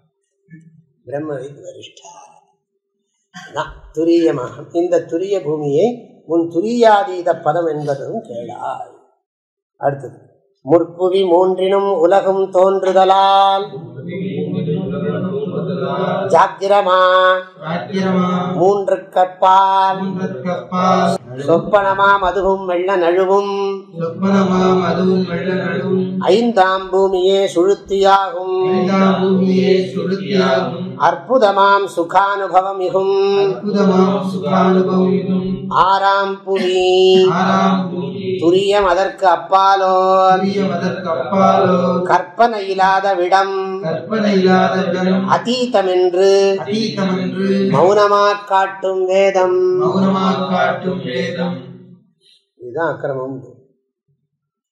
பிரம்மவித் வரிஷ்டா துரியமாக. இந்த துரிய பூமியை உன் துரியாதீத பதம் என்பதும் கேளாய். அடுத்தது, முற்புவி மூன்றினும் உலகும் தோன்றுதலால் ஜாக்கிரமா மூன்று கற்பால் சொப்பனமாம் அதுவும் வெள்ள நழுவும் ஐந்தாம் பூமியே சுழுத்தியாகும் அற்புதமாம் சுகானுபவம் மிகும் ஆறாம் புவி துரியம் அதற்கு அப்பாலோ கற்பனை இல்லாத விடம் அதீதமென்று மௌனமாக் காட்டும் வேதம். இதுதான் அக்கிரமம்.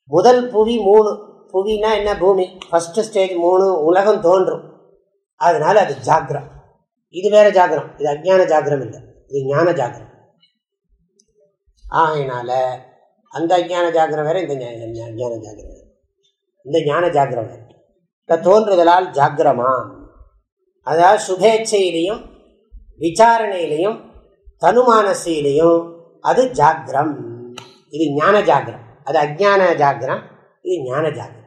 முதல் புவி 3. புவினா என்ன? பூமி. ஃபர்ஸ்ட் ஸ்டேஜ் 3 உலகம் தோன்றும். அதனால அது ஜாகிரம். இது வேற ஜாகிரம், இது அஜ்ஞான ஜாகிரம் இல்லை, இது ஞான ஜாகிரம். அதனால அந்த அஜ்ஞான ஜாகிரம் வேற, இந்த அஜ்ஞான ஜாகிரம் வேற. இந்த ஞான ஜாகிரம் வேற. தோன்றுதலால் ஜாகிரமாம். அதாவது சுபேட்சையிலையும் விசாரணையிலையும் தனுமானசிலையும் அது ஜாகிரம். இது ஞான ஜாகிரம், அது அஜ்ஞான ஜாகிரம், இது ஞான ஜாகிரம்.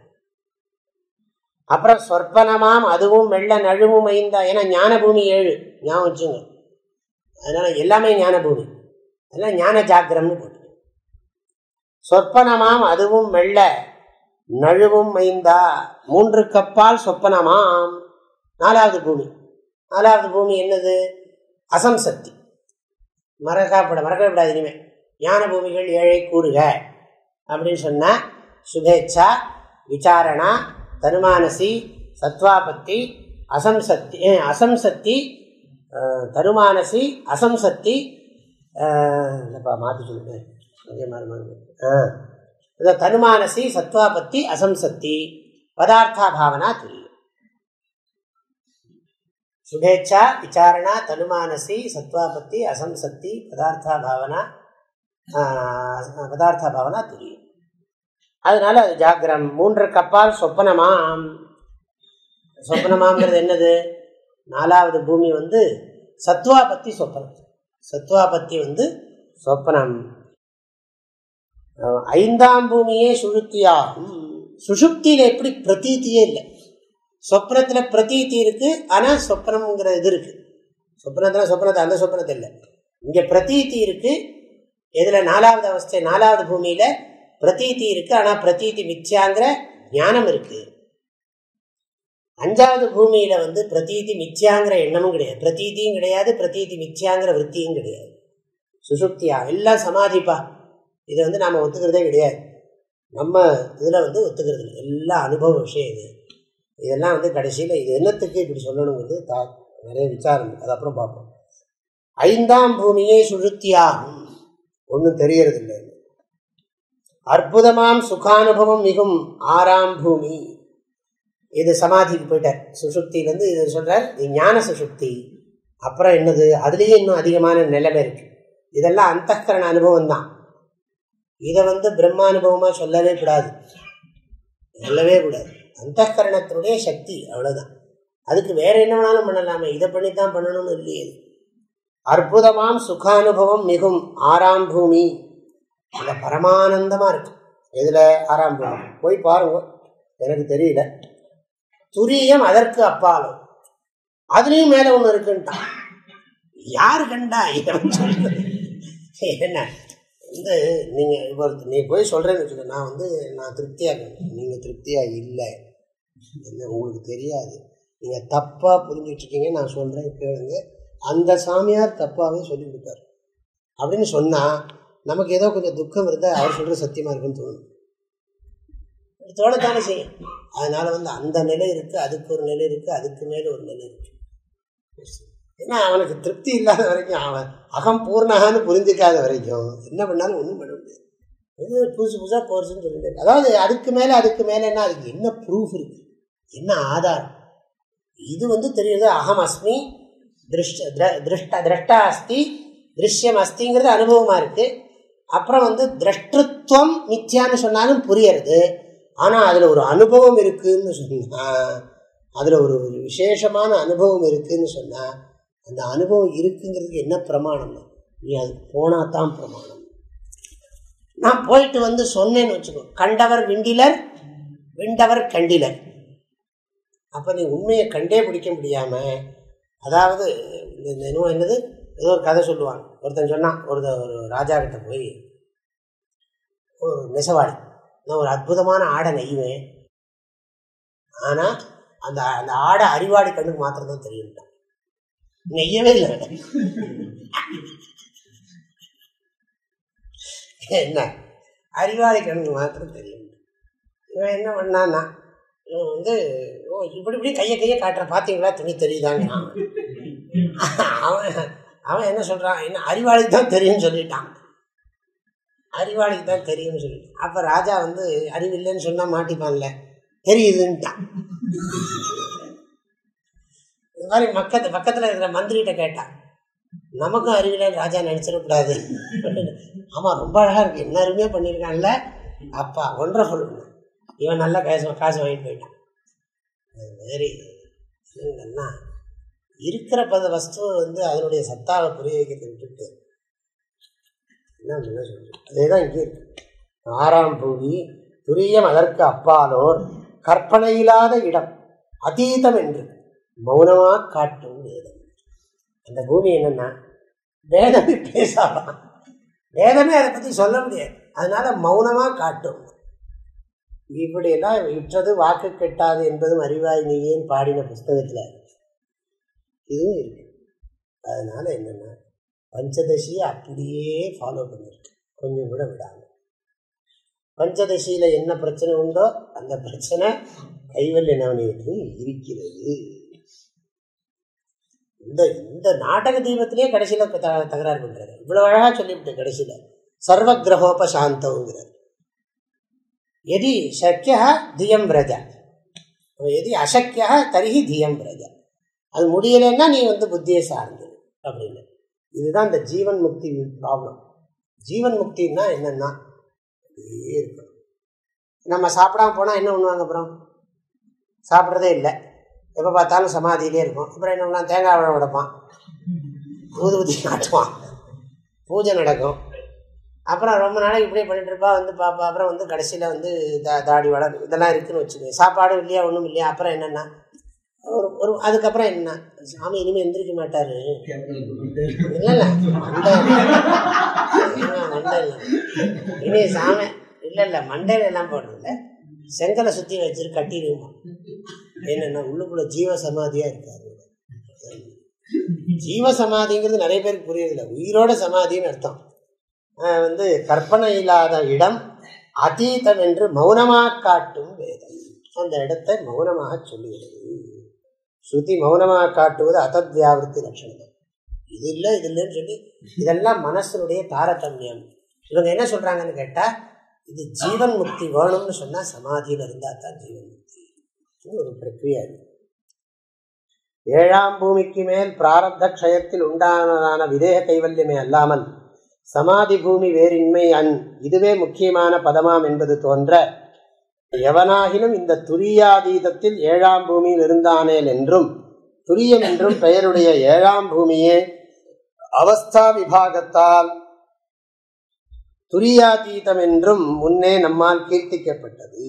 அப்புறம் சொற்பனமாம் அதுவும் மெல்ல நழுவும் ஐந்தா. ஏன்னா ஞான பூமி 7 ஞாபகம் வச்சுங்க. அதனால எல்லாமே ஞான பூமி, அதனால ஞான ஜாகிரம்னு போட்டு. சொற்பனமாம் அதுவும் மெல்ல நழுவும் ஐந்தா 3 கப்பால் சொப்பனமாம். 4வது பூமி. 4வது பூமி என்னது? அசம்சக்தி. மறக்கப்படாது இனிமே. ஞான பூமிகள் 7 கூறுக அப்படின்னு சொன்னா சுபேட்சா, விசாரணா, தனுமானசி, சத்வாபத்தி, அசம்சக்தி, தனுமானசி, அசம்சக்தி, மாற்றி சொல்லுங்க, தனுமானசி, சத்வாபத்தி, அசம்சக்தி, பதார்த்தா பாவனா துரியம். சுபேட்சா, விசாரணா, தனுமானசி, சத்வாபத்தி, அசம்சக்தி, பதார்த்தா பாவனா துரியம். அதனால அது ஜாகிரம். 3 கப்பால் சொப்பனமாம். சொப்பனமாங்கிறது என்னது? 4வது பூமி சத்வாபத்தி சொப்பனம். சத்வாபத்தி சொப்பனம். 5ஆம் பூமியே சுழுத்தியாகும். சுஷுப்தியில எப்படி பிரதீத்தியே இல்லை. சொப்னத்துல பிரதீத்தி இருக்கு, ஆனா சொப்பனம்ங்கிற இது இருக்கு. சொப்பனத்தை அந்த சொப்பனத்தை இல்லை, இங்க பிரதீத்தி இருக்கு. இதுல 4வது அவஸ்தை, 4வது பூமியில பிரதீத்தி இருக்கு, ஆனா பிரதீத்தி மித்யாங்கிற ஞானம் இருக்கு. 5வது பூமியில பிரதீதி மித்யாங்கிற எண்ணமும் கிடையாது, பிரதீதியும் கிடையாது, பிரதீதி மித்யாங்கிற விற்த்தியும் கிடையாது. சுசுப்தியா எல்லாம் சமாதிப்பா. இதை நாம ஒத்துக்கிறதே கிடையாது. நம்ம இதுல ஒத்துக்கிறது இல்லை, எல்லாம் அனுபவ விஷயம். இதெல்லாம் கடைசியில இது என்னத்துக்கு இப்படி சொல்லணுங்கிறது நிறைய விசாரம், அது அப்புறம் பார்ப்போம். 5ஆம் பூமியே சுழுத்தியாகும், ஒன்றும் தெரியறது இல்லை. அற்புதமாம் சுகானுபவம் மிகும் 6ஆம் பூமி. இது சமாதிக்கு போயிட்டார். சுசுப்தியிலேருந்து இது சொல்றார், இது ஞான சுசுப்தி. அப்புறம் என்னது? அதுலேயே இன்னும் அதிகமான நிலைமை இருக்கு. இதெல்லாம் அந்தःகரண அனுபவம் தான். இதை பிரம்மானுபவமா சொல்லவே கூடாது, அந்தःகரணத்தினுடைய சக்தி, அவ்வளவுதான். அதுக்கு வேற என்ன வேணாலும் பண்ணலாமே, இதை பண்ணித்தான் பண்ணணும்னு இல்லையே. அற்புதமாம் சுகானுபவம் மிகும் 6ஆம் பூமி. அந்த பரமானந்தமா இருக்கு. இதுல 6ஆம் பூமி போய் பாருங்க, எனக்கு தெரியல. துரியம் அதற்கு அப்பாலும், அதுலயும் மேல ஒண்ணு இருக்குன்ட்டான். யாரு கண்டா? என்ன நீ போய் சொல்றேன்னு வச்சுக்க, நான் திருப்தியா இருக்கேன், நீங்க திருப்தியா இல்லை, என்ன உங்களுக்கு தெரியாது, நீங்க தப்பா புரிஞ்சுட்டு இருக்கீங்க, நான் சொல்றேன் கேளுங்க. அந்த சாமியார் தப்பாவே சொல்லி கொடுத்தாரு அப்படின்னு சொன்னா நமக்கு ஏதோ கொஞ்சம் துக்கம் இருந்தா அவர் சொல்ற சத்தியமா இருக்குன்னு தோணும், தோணத்தானே செய்யும். அதனால அந்த நிலை இருக்கு, அதுக்கு ஒரு நிலை இருக்கு, அதுக்கு மேல ஒரு நிலை இருக்கு. ஏன்னா அவனுக்கு திருப்தி இல்லாத வரைக்கும், அவன் அகம் பூர்ணகான்னு புரிஞ்சிக்காத வரைக்கும் என்ன பண்ணாலும் ஒன்றும் பண்ண முடியாது. புதுசா போர்ஸ்ன்னு சொல்லிட்டு, அதாவது அதுக்கு மேலன்னா அதுக்கு என்ன ப்ரூஃப் இருக்கு, என்ன ஆதாரம்? இது தெரியுது, அகம் அஸ்மி, திரஷ்டா அஸ்தி, திருஷ்யம் அஸ்திங்கிறது அனுபவமா இருக்கு. அப்புறம் திரஷ்டத்துவம் மித்யான்னு சொன்னாலும் புரியறது. ஆனா அதுல ஒரு அனுபவம் இருக்குன்னு சொன்னா, அதுல ஒரு விசேஷமான அனுபவம் இருக்குன்னு சொன்னா, அந்த அனுபவம் இருக்குங்கிறதுக்கு என்ன பிரமாணம்? நீ அதுக்கு போனாதான் பிரமாணம். நான் போயிட்டு சொன்னேன்னு வச்சுக்கோ, கண்டவர் விண்டிலர், விண்டவர் கண்டிலர். அப்ப நீ உண்மையை கண்டே பிடிக்க முடியாம, அதாவது என்னது, ஏதோ ஒரு கதை சொல்லுவாங்க. ஒருத்தன் சொன்னான், ஒரு ராஜா கிட்ட போய், ஒரு நெசவாடி, நான் ஒரு அற்புதமான ஆடை நெய்வேன், ஆனா அந்த அந்த ஆடை அறிவாளி கண்ணுக்கு மாத்திரம் தான் தெரியும், நெய்யவே இல்லை. என்ன அறிவாளி கண்ணுக்கு மாத்திரம் தெரியும். இவன் என்ன பண்ணான்னா, இவன் இப்படி கையை காட்டுற, பார்த்தீங்களா துணி தெரியுதாங்க. அவன் என்ன சொல்றான், என்ன அறிவாளிக்கு தான் தெரியும்னு சொல்லிட்டான், அறிவாளிக்கு தான் தெரியும்னு சொல்லிட்டான். அப்ப ராஜா அறிவில்லைன்னு சொன்னா மாட்டிப்பான்ல, தெரியுதுன்ட்டான். இது மாதிரி பக்கத்துல இருக்கிற மந்திரிகிட்ட கேட்டான், நமக்கும் அறிவில்லைன்னு ராஜா நினைச்சிடக்கூடாது. ஆமா ரொம்ப அழகா இருக்கு, என்ன அருமையா பண்ணியிருக்கான்ல அப்பா, ஒன்றை சொல்லணும். இவன் நல்லா காசு வாங்கிட்டு போயிட்டான். வெரி இருக்கிற வஸ்துவை அதனுடைய சத்தாவை புரிய வைக்கிறது விட்டுட்டு அப்படின்னா சொல்றேன். அதேதான் இங்கே இருக்கு. 6ஆம் பூமி துரியம், அதற்கு அப்பாலோர் கற்பனையில்லாத இடம், அதீதம் என்று மௌனமாக காட்டும் வேதம். அந்த பூமி என்னன்னா வேதமே பேசாதான், வேதமே அதை பற்றி சொல்ல முடியாது, அதனால மௌனமாக காட்டும். இப்படியெல்லாம் விற்றது வாக்கு கெட்டாது என்பதும் அறிவாய் நீயேன்னு பாடின புஸ்தகத்தில் இதுவும் இருக்கு. அதனால என்னன்னா பஞ்சதசியை அப்படியே ஃபாலோ பண்ணிருக்கு, கொஞ்சம் கூட விடாமல். பஞ்சதசியில என்ன பிரச்சனை உண்டோ அந்த பிரச்சனை கைவல்ய நவநீதத்தில் இருக்கிறது. இந்த நாடக தீபத்திலேயே கடைசியில தகராறு பண்றாரு. இவ்வளவு அழகா சொல்லிவிட்டு கடைசியில சர்வ கிரகோபசாந்தங்கிறார். எதி சக்கியா தியம் விரஜ, எதி அசக்கியா தரிஹி தியம் விரஜ. அது முடியலைன்னா நீ புத்தியை சார்ந்து அப்படின்னு. இதுதான் இந்த ஜீவன் முக்தி ப்ராப்ளம். ஜீவன் முக்தின்னா என்னன்னா அப்படியே இருக்கணும். நம்ம சாப்பிடாம போனால் என்ன பண்ணுவாங்க? அப்புறம் சாப்பிட்றதே இல்லை, எப்போ பார்த்தாலும் சமாதியிலே இருக்கும். அப்புறம் என்ன பண்ணால் தேங்காய் பழம் உடைப்பான், ஊதுபத்தி காட்டுவான், பூஜை நடக்கும். அப்புறம் ரொம்ப நாளைக்கு இப்படியே பண்ணிட்டு இருப்பா, பாப்பா. அப்புறம் கடைசியில் தாடி வளர் இதெல்லாம் இருக்குதுன்னு வச்சுக்கோங்க. சாப்பாடும் இல்லையா, ஒன்றும் இல்லையா. அப்புறம் என்னென்னா ஒரு அதுக்கப்புறம் என்ன, சாமி இனிமேல் எந்திரிக்க மாட்டாரு. இல்லைல்ல மண்டை இனி சாமி இல்லை மண்டையில எல்லாம் போடுறதில்ல, செங்கலை சுற்றி வச்சுட்டு கட்டிடுவோம். என்னென்னா உள்ளுக்குள்ள ஜீவ சமாதியாக இருக்காது. ஜீவ சமாதிங்கிறது நிறைய பேருக்கு புரியதில்லை. உயிரோட சமாதின்னு அர்த்தம். கற்பனை இல்லாத இடம், அதீதம் என்று மௌனமாக காட்டும் வேதம். அந்த இடத்தை மௌனமாக சொல்லுகிறது. ஸ்ருதி மௌனமாக காட்டுவது அத்தத்வியாவிருத்தி லட்சணம். இது இல்லை இது இல்லைன்னு சொல்லி இதெல்லாம் மனசனுடைய தாரதமியம். இவங்க என்ன சொல்றாங்கன்னு கேட்டா, இது ஜீவன் முக்தி வேணும்னு சொன்னா சமாதியில் இருந்தா தான் ஜீவன் முக்தி. ஒரு பிரக்ரியா. 7ஆம் பூமிக்கு மேல் பிராரப்த க்ஷயத்தில் உண்டானதான விதேக கைவல்யமே அல்லாமல் சமாதி பூமி வேறின்மை இதுவே முக்கியமான பதமாம் என்பது தோன்ற, எவனாகிலும் இந்த துரியாதீதத்தில் 7ஆம் பூமியில் இருந்தானேல் என்றும் துரியம் என்றும் பெயருடைய 7ஆம் பூமியே அவஸ்தா விபாகத்தால் துரியாதீதம் என்றும் முன்னே நம்மால் கீர்த்திக்கப்பட்டது.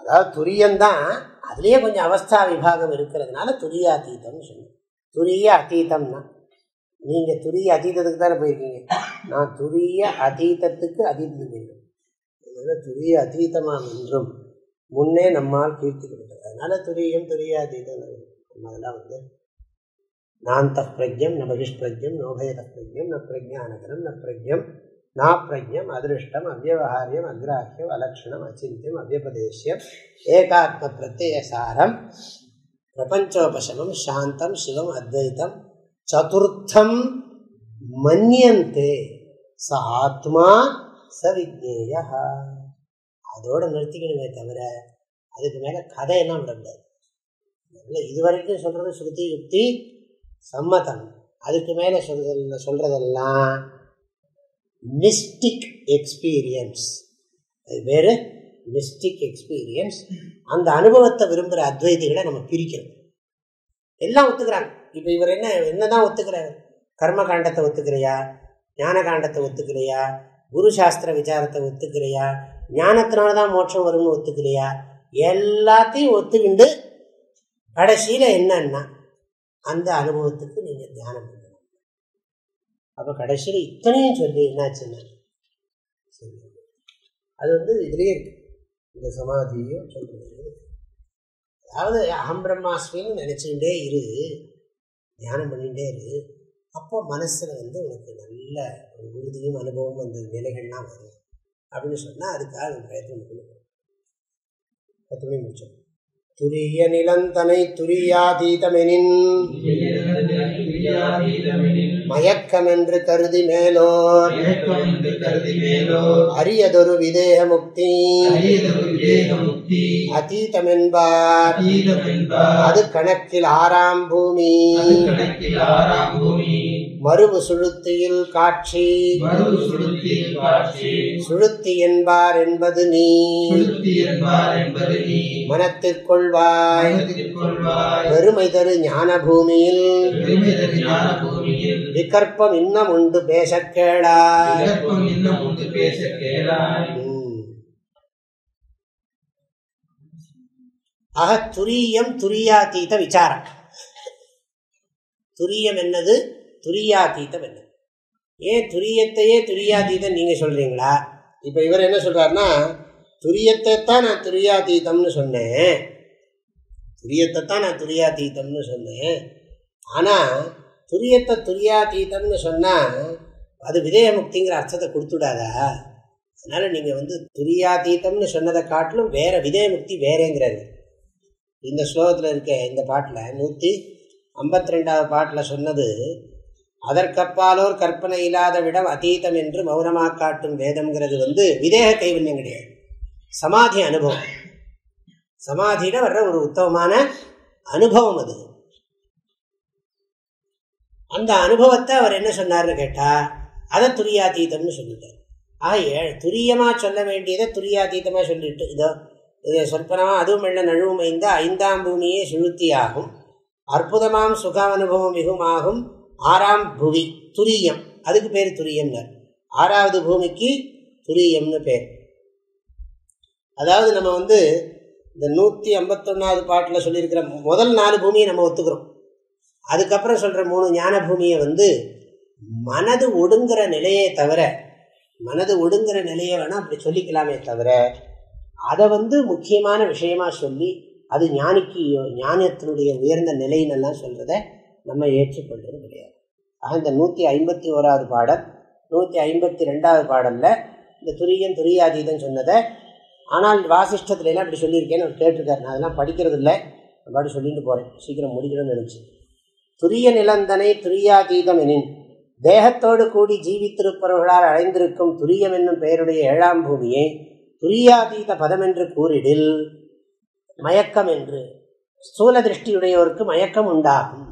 அதாவது துரியம்தான், அதுலேயே கொஞ்சம் அவஸ்தா விபாகம் இருக்கிறதுனால துரியாதீதம் சொன்னேன். துரிய அதீதம்னா நீங்கள் துரிய அதீதத்துக்கு தானே போயிருக்கீங்க, நான் துரிய அதீதத்துக்கு அதீதத்துக்கு போயிருக்கேன். துரிய அதீதமாம் என்றும் முன்னே நம்மால் கீர்த்திக்கப்பட்டது. அதனால துரியம் துரியாதீதம். அதெல்லாம் நாந்த பிரஜம் ந பகிஷ்பிரஜம் நோபயத பிரஜம் ந பிரஜானகரம் ந பிரஜம் நாப்பிரஜம் அதிருஷ்டம் அவ்யவஹாரியம் அக்ராஹ்யம் அலக்ஷணம் அச்சிந்தியம் அவ்யபதேசியம் ஏகாத்ம பிரத்யசாரம் பிரபஞ்சோபசமம் சாந்தம் சிவம் அத்வைத்தம் சதுர்த்தம் மன்யந்தே ச ஆத்மா சவிஜ்ஞேய. அதோட நிறுத்திக்கணுமே தவிர அதுக்கு மேலே கதையெல்லாம் விடக்கூடாது. இதுவரைக்கும் சொல்றது ஸ்ருதி யுக்தி சம்மதம். அதுக்கு மேலே சொல்றதெல்லாம் மிஸ்டிக் எக்ஸ்பீரியன்ஸ். அது வேறு மிஸ்டிக் எக்ஸ்பீரியன்ஸ். அந்த அனுபவத்தை விரும்புகிற அத்வைதிகளை நம்ம பிரிக்கிறோம். எல்லாம் ஒத்துக்கிறாங்க. இப்போ இவர் என்னதான் ஒத்துக்கிறாரு? கர்ம காண்டத்தை ஒத்துக்கிறையா, ஞான காண்டத்தை ஒத்துக்கிறையா, குரு சாஸ்திர விசாரத்தை ஒத்துக்கிறையா, ஞானத்தினால்தான் மோட்சம் வரும்னு ஒத்துக்கிறையா, எல்லாத்தையும் ஒத்துக்கிண்டு கடைசியில் என்னன்னா அந்த அனுபவத்துக்கு நீங்கள் தியானம் பண்ணணும். அப்போ கடைசியில் இத்தனையும் சொல்லி என்னாச்சுன்னா சரி, அது இதுலேயே இருக்கு. இந்த சமாதியும் சொல்றது, அதாவது அகம் பிரம்மாஸ்மின்னு நினச்சிக்கிட்டே இரு, தியானம் பண்ணிகிட்டே இரு. அப்போ மனசில் உனக்கு நல்ல ஒரு உறுதியும் அனுபவம் அந்த நிலைகள்லாம் வரும் அப்படின்னு சொன்னால் அதுக்காக பிரயத்தனம் பண்ணணும். 10 மணி முடிச்சோம். துரிய நிலந்தனை துரியாதீதமெனின் மயக்கமென்று கருதி மேலோர் அரியதொரு விதேக முக்தி அதீதமென்பார். அது கணக்கில் 6ஆம் பூமி. மறுவு சுழுத்தியில் காட்சி சுழுத்தி என்பார் என்பது நீ மனத்திற்கொள்வாய் பெருமை தரு ஞான பூமியில் விகற்பம் இன்னும் உண்டு பேச கேளாய். ஆக துரியம் துரியாதீத விசாரம். துரியம் என்னது, துரியாதீதம் என்னது? ஏன் துரியத்தையே துரியாதீதம் நீங்க சொல்றீங்களா? இப்ப இவர் என்ன சொல்றாருன்னா, துரியத்தை தான் நான் துரியாதீதம்னு சொன்னேன், துரியத்தை தான் நான் துரியாதீதம்னு சொன்னேன். ஆனா துரியத்தை துரியாதீதம்னு சொன்னா அது விதேயமுக்திங்கிற அர்த்தத்தை கொடுத்துடாதா? அதனால நீங்க துரியாதீதம்னு சொன்னதை காட்டிலும் வேற விதேயமுக்தி வேறேங்கிறது. இந்த ஸ்லோகத்தில் இருக்க இந்த பாட்டில் 152வது பாட்டில் சொன்னது, அதற்கப்பாலோர் கற்பனை இல்லாத விடம் அதீதம் என்று மௌனமாக காட்டும் வேதம்ங்கிறது விதேக கைவல்யம் கிடையாது, சமாதி அனுபவம். சமாதியில வர்ற ஒரு உத்தமமான அனுபவம் அது. அந்த அனுபவத்தை அவர் என்ன சொன்னார்னு கேட்டா அதை துரியாதீதம்னு சொல்லிட்டார். ஆக துரியமாக சொல்ல வேண்டியதை துரியாதீதமாக சொல்லிட்டு இது சொற்பனமா அதுவும் வெள்ள நழுவும் ஐந்த 5ஆம் பூமியே சுழுத்தியாகும் அற்புதமாம் சுகானுபவம் மிகுமாகும் 6ஆம் புவி துரியம். அதுக்கு பேர் துரியம்னர். 6வது பூமிக்கு துரியம்னு பேர். அதாவது நம்ம இந்த 151வது பாட்டில் சொல்லியிருக்கிற முதல் 4 பூமியை நம்ம ஒத்துக்கிறோம். அதுக்கப்புறம் சொல்கிற 3 ஞான பூமியை மனது ஒடுங்குற நிலையே தவிர, மனது ஒடுங்குற நிலையை வேணால் அப்படி சொல்லிக்கலாமே தவிர அதை முக்கியமான விஷயமா சொல்லி அது ஞானத்தினுடைய உயர்ந்த நிலையினெல்லாம் சொல்கிறத நம்ம ஏற்றுக்கொள்வது கிடையாது. ஆக இந்த 151வது பாடல் 152வது பாடலில் இந்த துரியம் துரியாதீதம் சொன்னதை, ஆனால் வாசிஷ்டத்துலாம் இப்படி சொல்லியிருக்கேன்னு அவர் கேட்டிருக்காரு. நான் அதெல்லாம் படிக்கிறது இல்லை, அப்படி சொல்லிட்டு போகிறேன், சீக்கிரம் முடிக்கணும்னு நினச்சி. துரிய நிலந்தனை துரியாதீதம் எனின் தேகத்தோடு கூடி ஜீவித்திருப்பவர்களால் அடைந்திருக்கும் துரியம் என்னும் பெயருடைய 7ஆம் பூமியை துரியாதீத பதம் என்று கூறிடில் மயக்கம் என்று ஸ்தூல திருஷ்டியுடையோருக்கு மயக்கம் உண்டாகும்.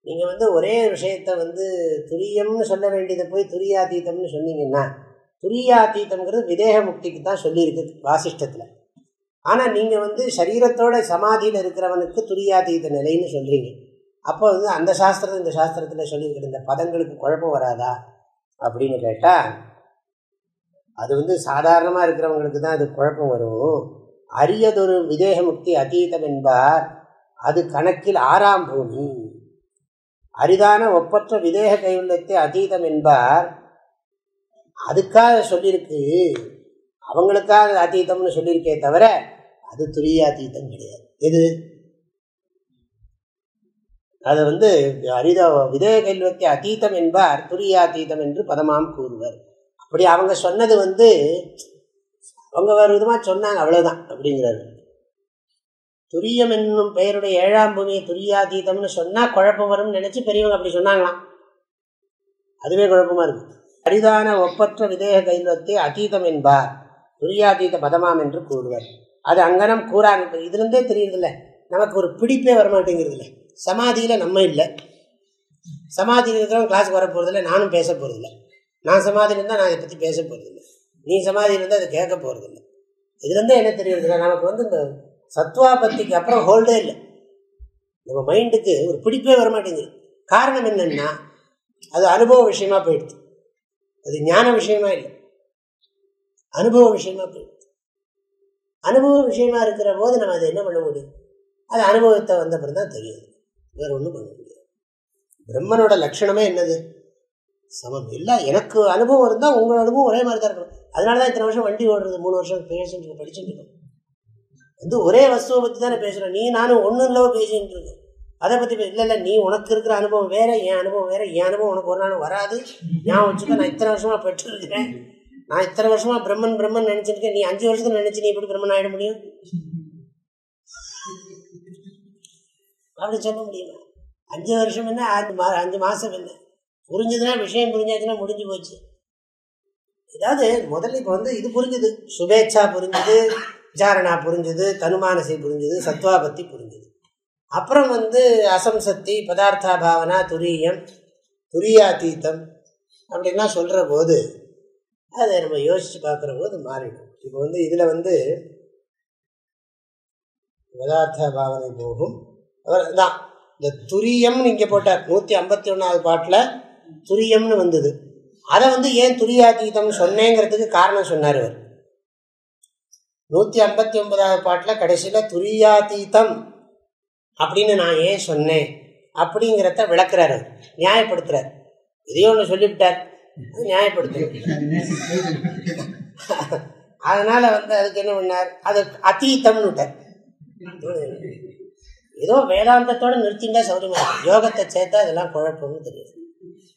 நீங்கள் ஒரே விஷயத்தை துரியம்னு சொல்ல வேண்டியதை போய் துரியாதீதம்னு சொன்னீங்கன்னா, துரியாதீதம்ங்கிறது விதேக முக்திக்கு தான் சொல்லியிருக்கு வாசிஷ்டத்தில். ஆனால் நீங்கள் சரீரத்தோட சமாதியில் இருக்கிறவனுக்கு துரியாதீத நிலைன்னு சொல்கிறீங்க. அப்போ அந்த சாஸ்திரத்தை இந்த சாஸ்திரத்தில் சொல்லியிருக்கிற இந்த பதங்களுக்கு குழப்பம் வராதா அப்படின்னு கேட்டால், அது சாதாரணமாக இருக்கிறவங்களுக்கு தான் அது குழப்பம் வரும். அரியதொரு விதேக முக்தி அதீதம் என்பார், அது கணக்கில் 6ஆம் பூமி. அரிதான ஒப்பற்ற விதேக கைவல்யத்தை அதீதம் என்பார், அதுக்காக சொல்லியிருக்கு, அவங்களுக்காக அதீதம்னு சொல்லியிருக்கே தவிர அது துரியாதீதம் கிடையாது. எது அது அரித விதேக கைவல்யத்தை அதீதம் என்பார் துரியாதீதம் என்று பதமாம் கூறுவர். அப்படி அவங்க சொன்னது அவங்க வேறு விதமாக சொன்னாங்க, அவ்வளோதான் அப்படிங்கிறாரு. துரியம் என்னும் பெயருடைய 7ஆம் பூமியை துரியாதீதம்னு சொன்னால் குழப்பம் வரும்னு நினச்சி பெரியவங்க அப்படி சொன்னாங்களாம். அதுவே குழப்பமாக இருக்கு. அரிதான ஒப்பற்ற விதேக கைவல்யத்தை அதீதம் என்பார் துரியாதீத பதமாம் என்று கூறுவர். அது அங்கனம் கூறாங்க. இதுலேருந்தே தெரியுதில்ல, நமக்கு ஒரு பிடிப்பே வரமாட்டேங்கிறது இல்லை. சமாதியில் நம்ம இல்லை, சமாதியில் இருக்கிறவங்க கிளாஸுக்கு வர போகிறதில்ல, நானும் பேச போகிறதில்ல. நான் சமாதியில் இருந்தால் நான் இதை பற்றி பேச போகிறதில்லை, நீ சமாதியில் இருந்தால் அதை கேட்க போகிறதில்லை. இதுலேருந்தே என்ன தெரியுதுன்னா, நமக்கு இந்த சத்வாபத்திக்கு அப்புறம் ஹோல்டே இல்லை, நம்ம மைண்டுக்கு ஒரு பிடிப்பே வரமாட்டேங்குது. காரணம் என்னன்னா, அது அனுபவ விஷயமா போயிடுது, அது ஞான விஷயமா இல்லை, அனுபவ விஷயமா போயிடுது. அனுபவ விஷயமா இருக்கிற போது நம்ம அதை என்ன பண்ண முடியும்? அது அனுபவத்தை வந்த பிறகு தான் தெரியுது, வேற ஒன்றும் பண்ண முடியாது. பிரம்மனோட லட்சணமே என்னது? சமம். இல்லை, எனக்கு அனுபவம் இருந்தால் உங்கள் அனுபவம் ஒரே மாதிரி தான் இருக்கணும். அதனால தான் இத்தனை வருஷம் வண்டி ஓடுறது, 3 வருஷம் பேசிட்டு படிச்சுட்டு இருக்கோம். ஒரே வஸ்துவை பற்றி தானே பேசுகிறோம். நீ நானும் ஒன்றும் இல்லவோ பேசிட்டு இருக்கோம், அதை பற்றி இல்லை, நீ உனக்கு இருக்கிற அனுபவம் வேற, என் அனுபவம் வேற. என் அனுபவம் உனக்கு ஒரு நாள் வராது, ஞாபகம் வச்சுக்க. நான் இத்தனை வருஷமாக பெற்றிருக்கிறேன், நான் இத்தனை வருஷமாக பிரம்மன் நினச்சிருக்கேன். நீ 5 வருஷத்துல நினச்சி நீ எப்படி பிரம்மன் ஆகிட முடியும்? அப்படி சொல்ல முடியுமா? 5 வருஷம் என்ன, 5 மாதம் என்ன? புரிஞ்சுதுன்னா, விஷயம் புரிஞ்சாச்சுன்னா முடிஞ்சு போச்சு. ஏதாவது முதல்ல இப்போ இது புரிஞ்சுது, சுபேட்சா புரிஞ்சுது, விசாரணா புரிஞ்சுது, தனுமானசி புரிஞ்சுது, சத்வாபத்தி புரிஞ்சுது. அப்புறம் அசம்சக்தி, பதார்த்தா பாவனா, துரியம், துரியாதீதம் அப்படின்லாம் சொல்கிற போது அதை நம்ம யோசித்து பார்க்குற போது மாறிடும். இப்போ இதில் பதார்த்த பாவனை போகும் தான். இந்த துரியம்னு இங்கே போட்டார் 151வது பாட்டில் துரியம்னு வந்தது. அதை ஏன் துரியாதீதம் சொன்னேங்கிறதுக்கு காரணம் சொன்னார் அவர். 159வது பாட்டில் கடைசியில் துரியாதீதம் அப்படின்னு நான் ஏன் சொன்னேன் அப்படிங்கிறத விளக்குறாரு, நியாயப்படுத்துறார். இதையும் ஒன்று சொல்லிவிட்டார், நியாயப்படுத்துறார். அதனால அதுக்கு என்ன பண்ணார், அது அதீதம்னு விட்டார். ஏதோ வேதாந்தத்தோட நிறுத்திண்டா சௌரியமா, யோகத்தை சேர்த்தா இதெல்லாம் குழப்பம்னு தெரியுது.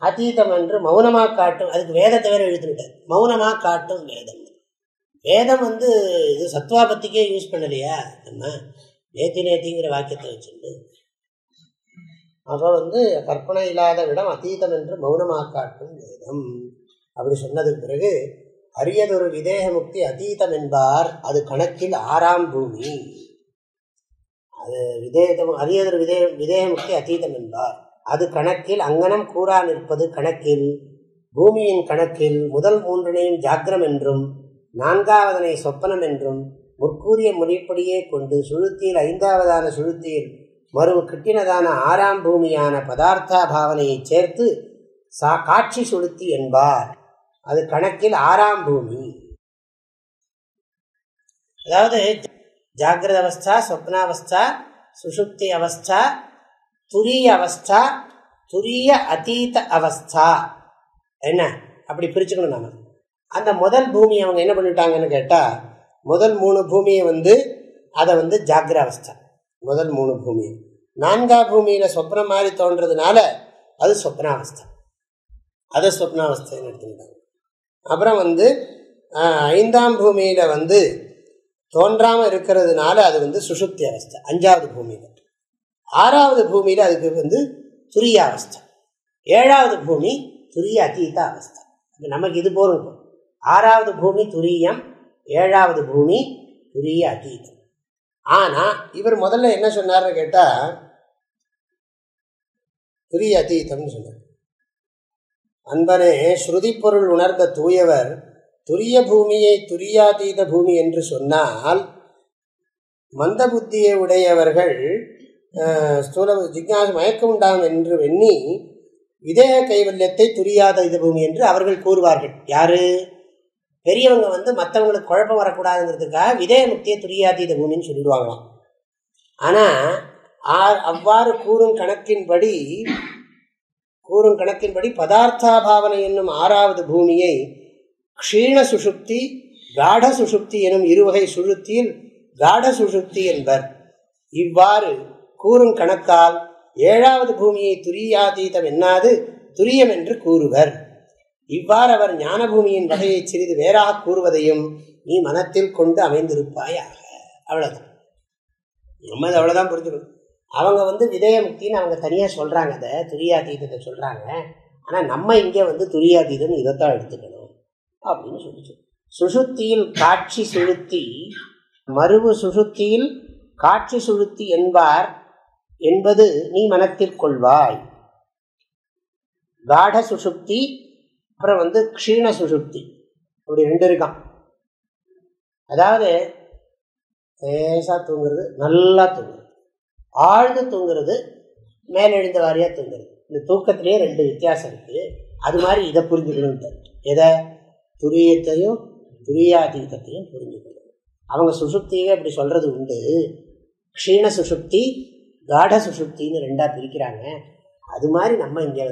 அதீதம் என்று மௌனமாக காட்டும், அதுக்கு வேதத்தை வேற எழுதிவிட்டார். மௌனமாக காட்டும் வேதம். வேதம் இது சத்வாபத்திக்கே யூஸ் பண்ணலையா, நம்ம நேத்திங்கிற வாக்கியத்தை வச்சுட்டு. அப்போ கற்பனை இல்லாத விடம் அதீதம் என்று மௌனமாக காட்டும் வேதம் அப்படி சொன்னதுக்கு பிறகு அரியதொரு விதேக முக்தி அதீதம் என்பார், அது கணக்கில் 6ஆம் பூமி. அது அரியதொரு விதேக முக்தி அதீதம் என்பார், அது கணக்கில் அங்கனம் கூறா நிற்பது கணக்கில் பூமியின் கணக்கில் முதல் 3 ஜாக்கிரம் என்றும் 4வதனை சொப்பனம் என்றும் முற்கூறிய முறைப்படியே கொண்டு சுழுத்தியில் 5வதான சுழுத்தியில் மறுவு கிட்டினதான 6ஆம் பூமியான பதார்த்தா பாவனையை சேர்த்து காட்சி சுழுத்தி என்பார், அது கணக்கில் 6ஆம் பூமி. அதாவது ஜாகிரத அவஸ்தா, சொப்னாவஸ்தா, சுஷுப்தி அவஸ்தா, துரிய அவஸ்தா, துரிய அதீத அவஸ்தா, என்ன அப்படி பிரிச்சுக்கணும். நாம அந்த முதல் பூமியை அவங்க என்ன பண்ணிட்டாங்கன்னு கேட்டால், முதல் 3 பூமியை அதை ஜாகிர அவஸ்தா முதல் 3 பூமியை, 4ஆம் பூமியில் சொப்னம் மாதிரி தோன்றதுனால அது சொப்னாவஸ்தா, அதை சொப்னாவஸ்தைன்னு எடுத்துக்கிட்டாங்க. அப்புறம் 5ஆம் பூமியில் தோன்றாமல் இருக்கிறதுனால அது சுஷுப்தி அவஸ்தை 5ஆவது பூமியில். 6ஆவது பூமியில் அதுக்கு துரியாவஸ்தை. 7ஆவது பூமி துரிய அதீத அவஸ்தை. நமக்கு இது போரும். 6ஆவது பூமி துரியம், 7ஆவது பூமி துரிய அதீதம். ஆனால் இவர் முதல்ல என்ன சொன்னார்னு கேட்டால் துரிய அதீதம்னு சொன்னார். அன்பனே, ஸ்ருதி பொருள் உணர்ந்த தூயவர் துரிய பூமியை துரியாதீத பூமி என்று சொன்னால் மந்த புத்தியை உடையவர்கள் ஸ்தூல ஜிக்ஞாசு மயக்கம் உண்டாகும் என்று எண்ணி விதேக கைவல்யத்தை துரியாதீத பூமி என்று அவர்கள் கூறுவார்கள். யாரு? பெரியவங்க மற்றவங்களுக்கு குழப்பம் வரக்கூடாதுங்கிறதுக்காக விதேக முக்தியை துரியாதீத பூமின்னு சொல்லிடுவாங்களாம். ஆனால் அவ்வாறு கூறும் கணக்கின்படி பதார்த்தா பாவனை என்னும் 6ஆவது பூமியை க்ஷீண சுஷுப்தி, காட சுஷுப்தி எனும் இருவகை சுழுத்தியில் காட சுஷுப்தி என்பர். இவ்வாறு கூறும் கணக்கால் 7ஆவது பூமியை துரியாதீதம் என்னாது துரியம் என்று கூறுவர். இவ்வாறு அவர் ஞான பூமியின் வகையை சிறிது வேறாக கூறுவதையும் நீ மனத்தில் கொண்டு அமைந்திருப்பாயாக. அவ்வளவுதான், நம்ம அவ்வளவுதான் புரிஞ்சுக்கணும். அவங்க விதேய முக்தின்னு அவங்க தனியாக சொல்றாங்க, அதை துரியாதீதத்தை சொல்றாங்க. ஆனால் நம்ம இங்கே துரியாதீதம் இதைத்தான் எடுத்துக்கணும் அப்படின்னு சொல்லிச்சு. சுஷுத்தியில் காட்சி சுழுத்தி, மறுவு சுஷுத்தியில் காட்சி சுழுத்தி என்பார் என்பது நீ மனத்தில் கொள்வாய். காட சுஷுப்தி, அப்புறம் க்ஷீண சுஷுப்தி, அப்படி 2 இருக்கான். அதாவது லேசா தூங்குறது, நல்லா தூங்குறது, ஆழ்ந்து தூங்குறது, மேலெழுந்த வாரியாக தூங்குறது. இந்த தூக்கத்திலேயே 2 வித்தியாசம் இருக்குது. அது மாதிரி இதை புரிஞ்சுக்கணும். எதை? துரியத்தையும் துரியாதீதத்தையும் புரிஞ்சுக்கணும். அவங்க சுஷுப்தியே அப்படி சொல்கிறது உண்டு. க்ஷீண சுஷுப்தி, காட சுஷுப்தின்னு 2ஆக பிரிக்கிறாங்க. அது மாதிரி நம்ம இங்கே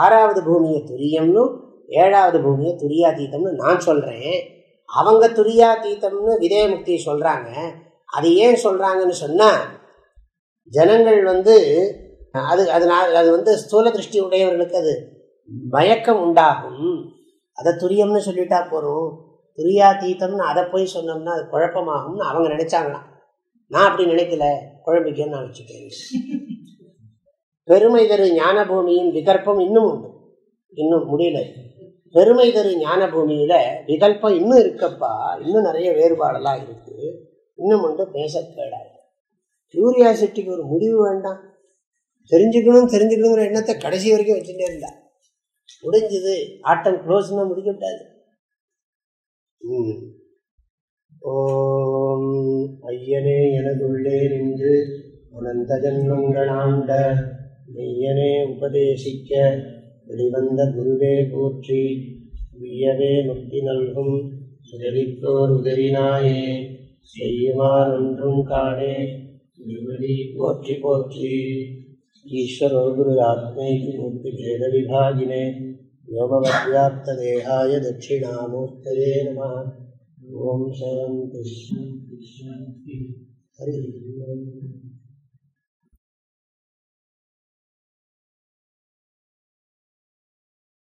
6ஆவது பூமியை துரியம்னு 7ஆவது பூமியை துரியாதீதம்னு நான் சொல்கிறேன். அவங்க துரியாதீதம்னு விதேய முக்தியை சொல்கிறாங்க. அது ஏன் சொல்கிறாங்கன்னு சொன்னால், ஜனங்கள் அது ஸ்தூல திருஷ்டி உடையவர்களுக்கு அது மயக்கம் உண்டாகும். அதை துரியம்னு சொல்லிட்டா போகிறோம், துரியாதீதம்னு அதை போய் சொன்னோம்னா அது குழப்பமாகும்னு அவங்க நினைச்சாங்களாம். நான் அப்படி நினைக்கல, குழம்பிக்கன்னு நான் வச்சுக்கிறேன். பெருமை தரு ஞான பூமியின் விகல்பம் இன்னும் உண்டு, இன்னும் முடியல. பெருமை தரு ஞான பூமியில விகல்பம் இன்னும் இருக்கப்பா, இன்னும் நிறைய வேறுபாடெல்லாம் இருக்கு, இன்னும் பேச கேடாது. கியூரியாசிட்டிக்கு ஒரு முடிவு வேண்டாம். தெரிஞ்சுக்கணுங்கிற எண்ணத்தை கடைசி வரைக்கும் வச்சுட்டே இருந்தா. முடிஞ்சது, ஆட்டம் க்ளோஸ்னா முடிக்கப்படாது. ஓம் ஐயனே எனதுள்ளே நின்று அனந்த ஜன்மங்களாண்ட மெய்யனே உபதேசிக்க வெளிவந்த குருவே போற்றி. உய்யவே முக்தி நல்கும் உதவிக்கோர் உதவினாயே செய்யுமாறொன்றும் காணே போற்றி போற்றி. ஈஸ்வரோ குரு ஆத்மைக்கு முக்தி பேத விபாகினே யோகவத்யாப்த தேகாய தட்சிணாமூர்த்தயே நமः. ஓம் சாந்தி. ஹரி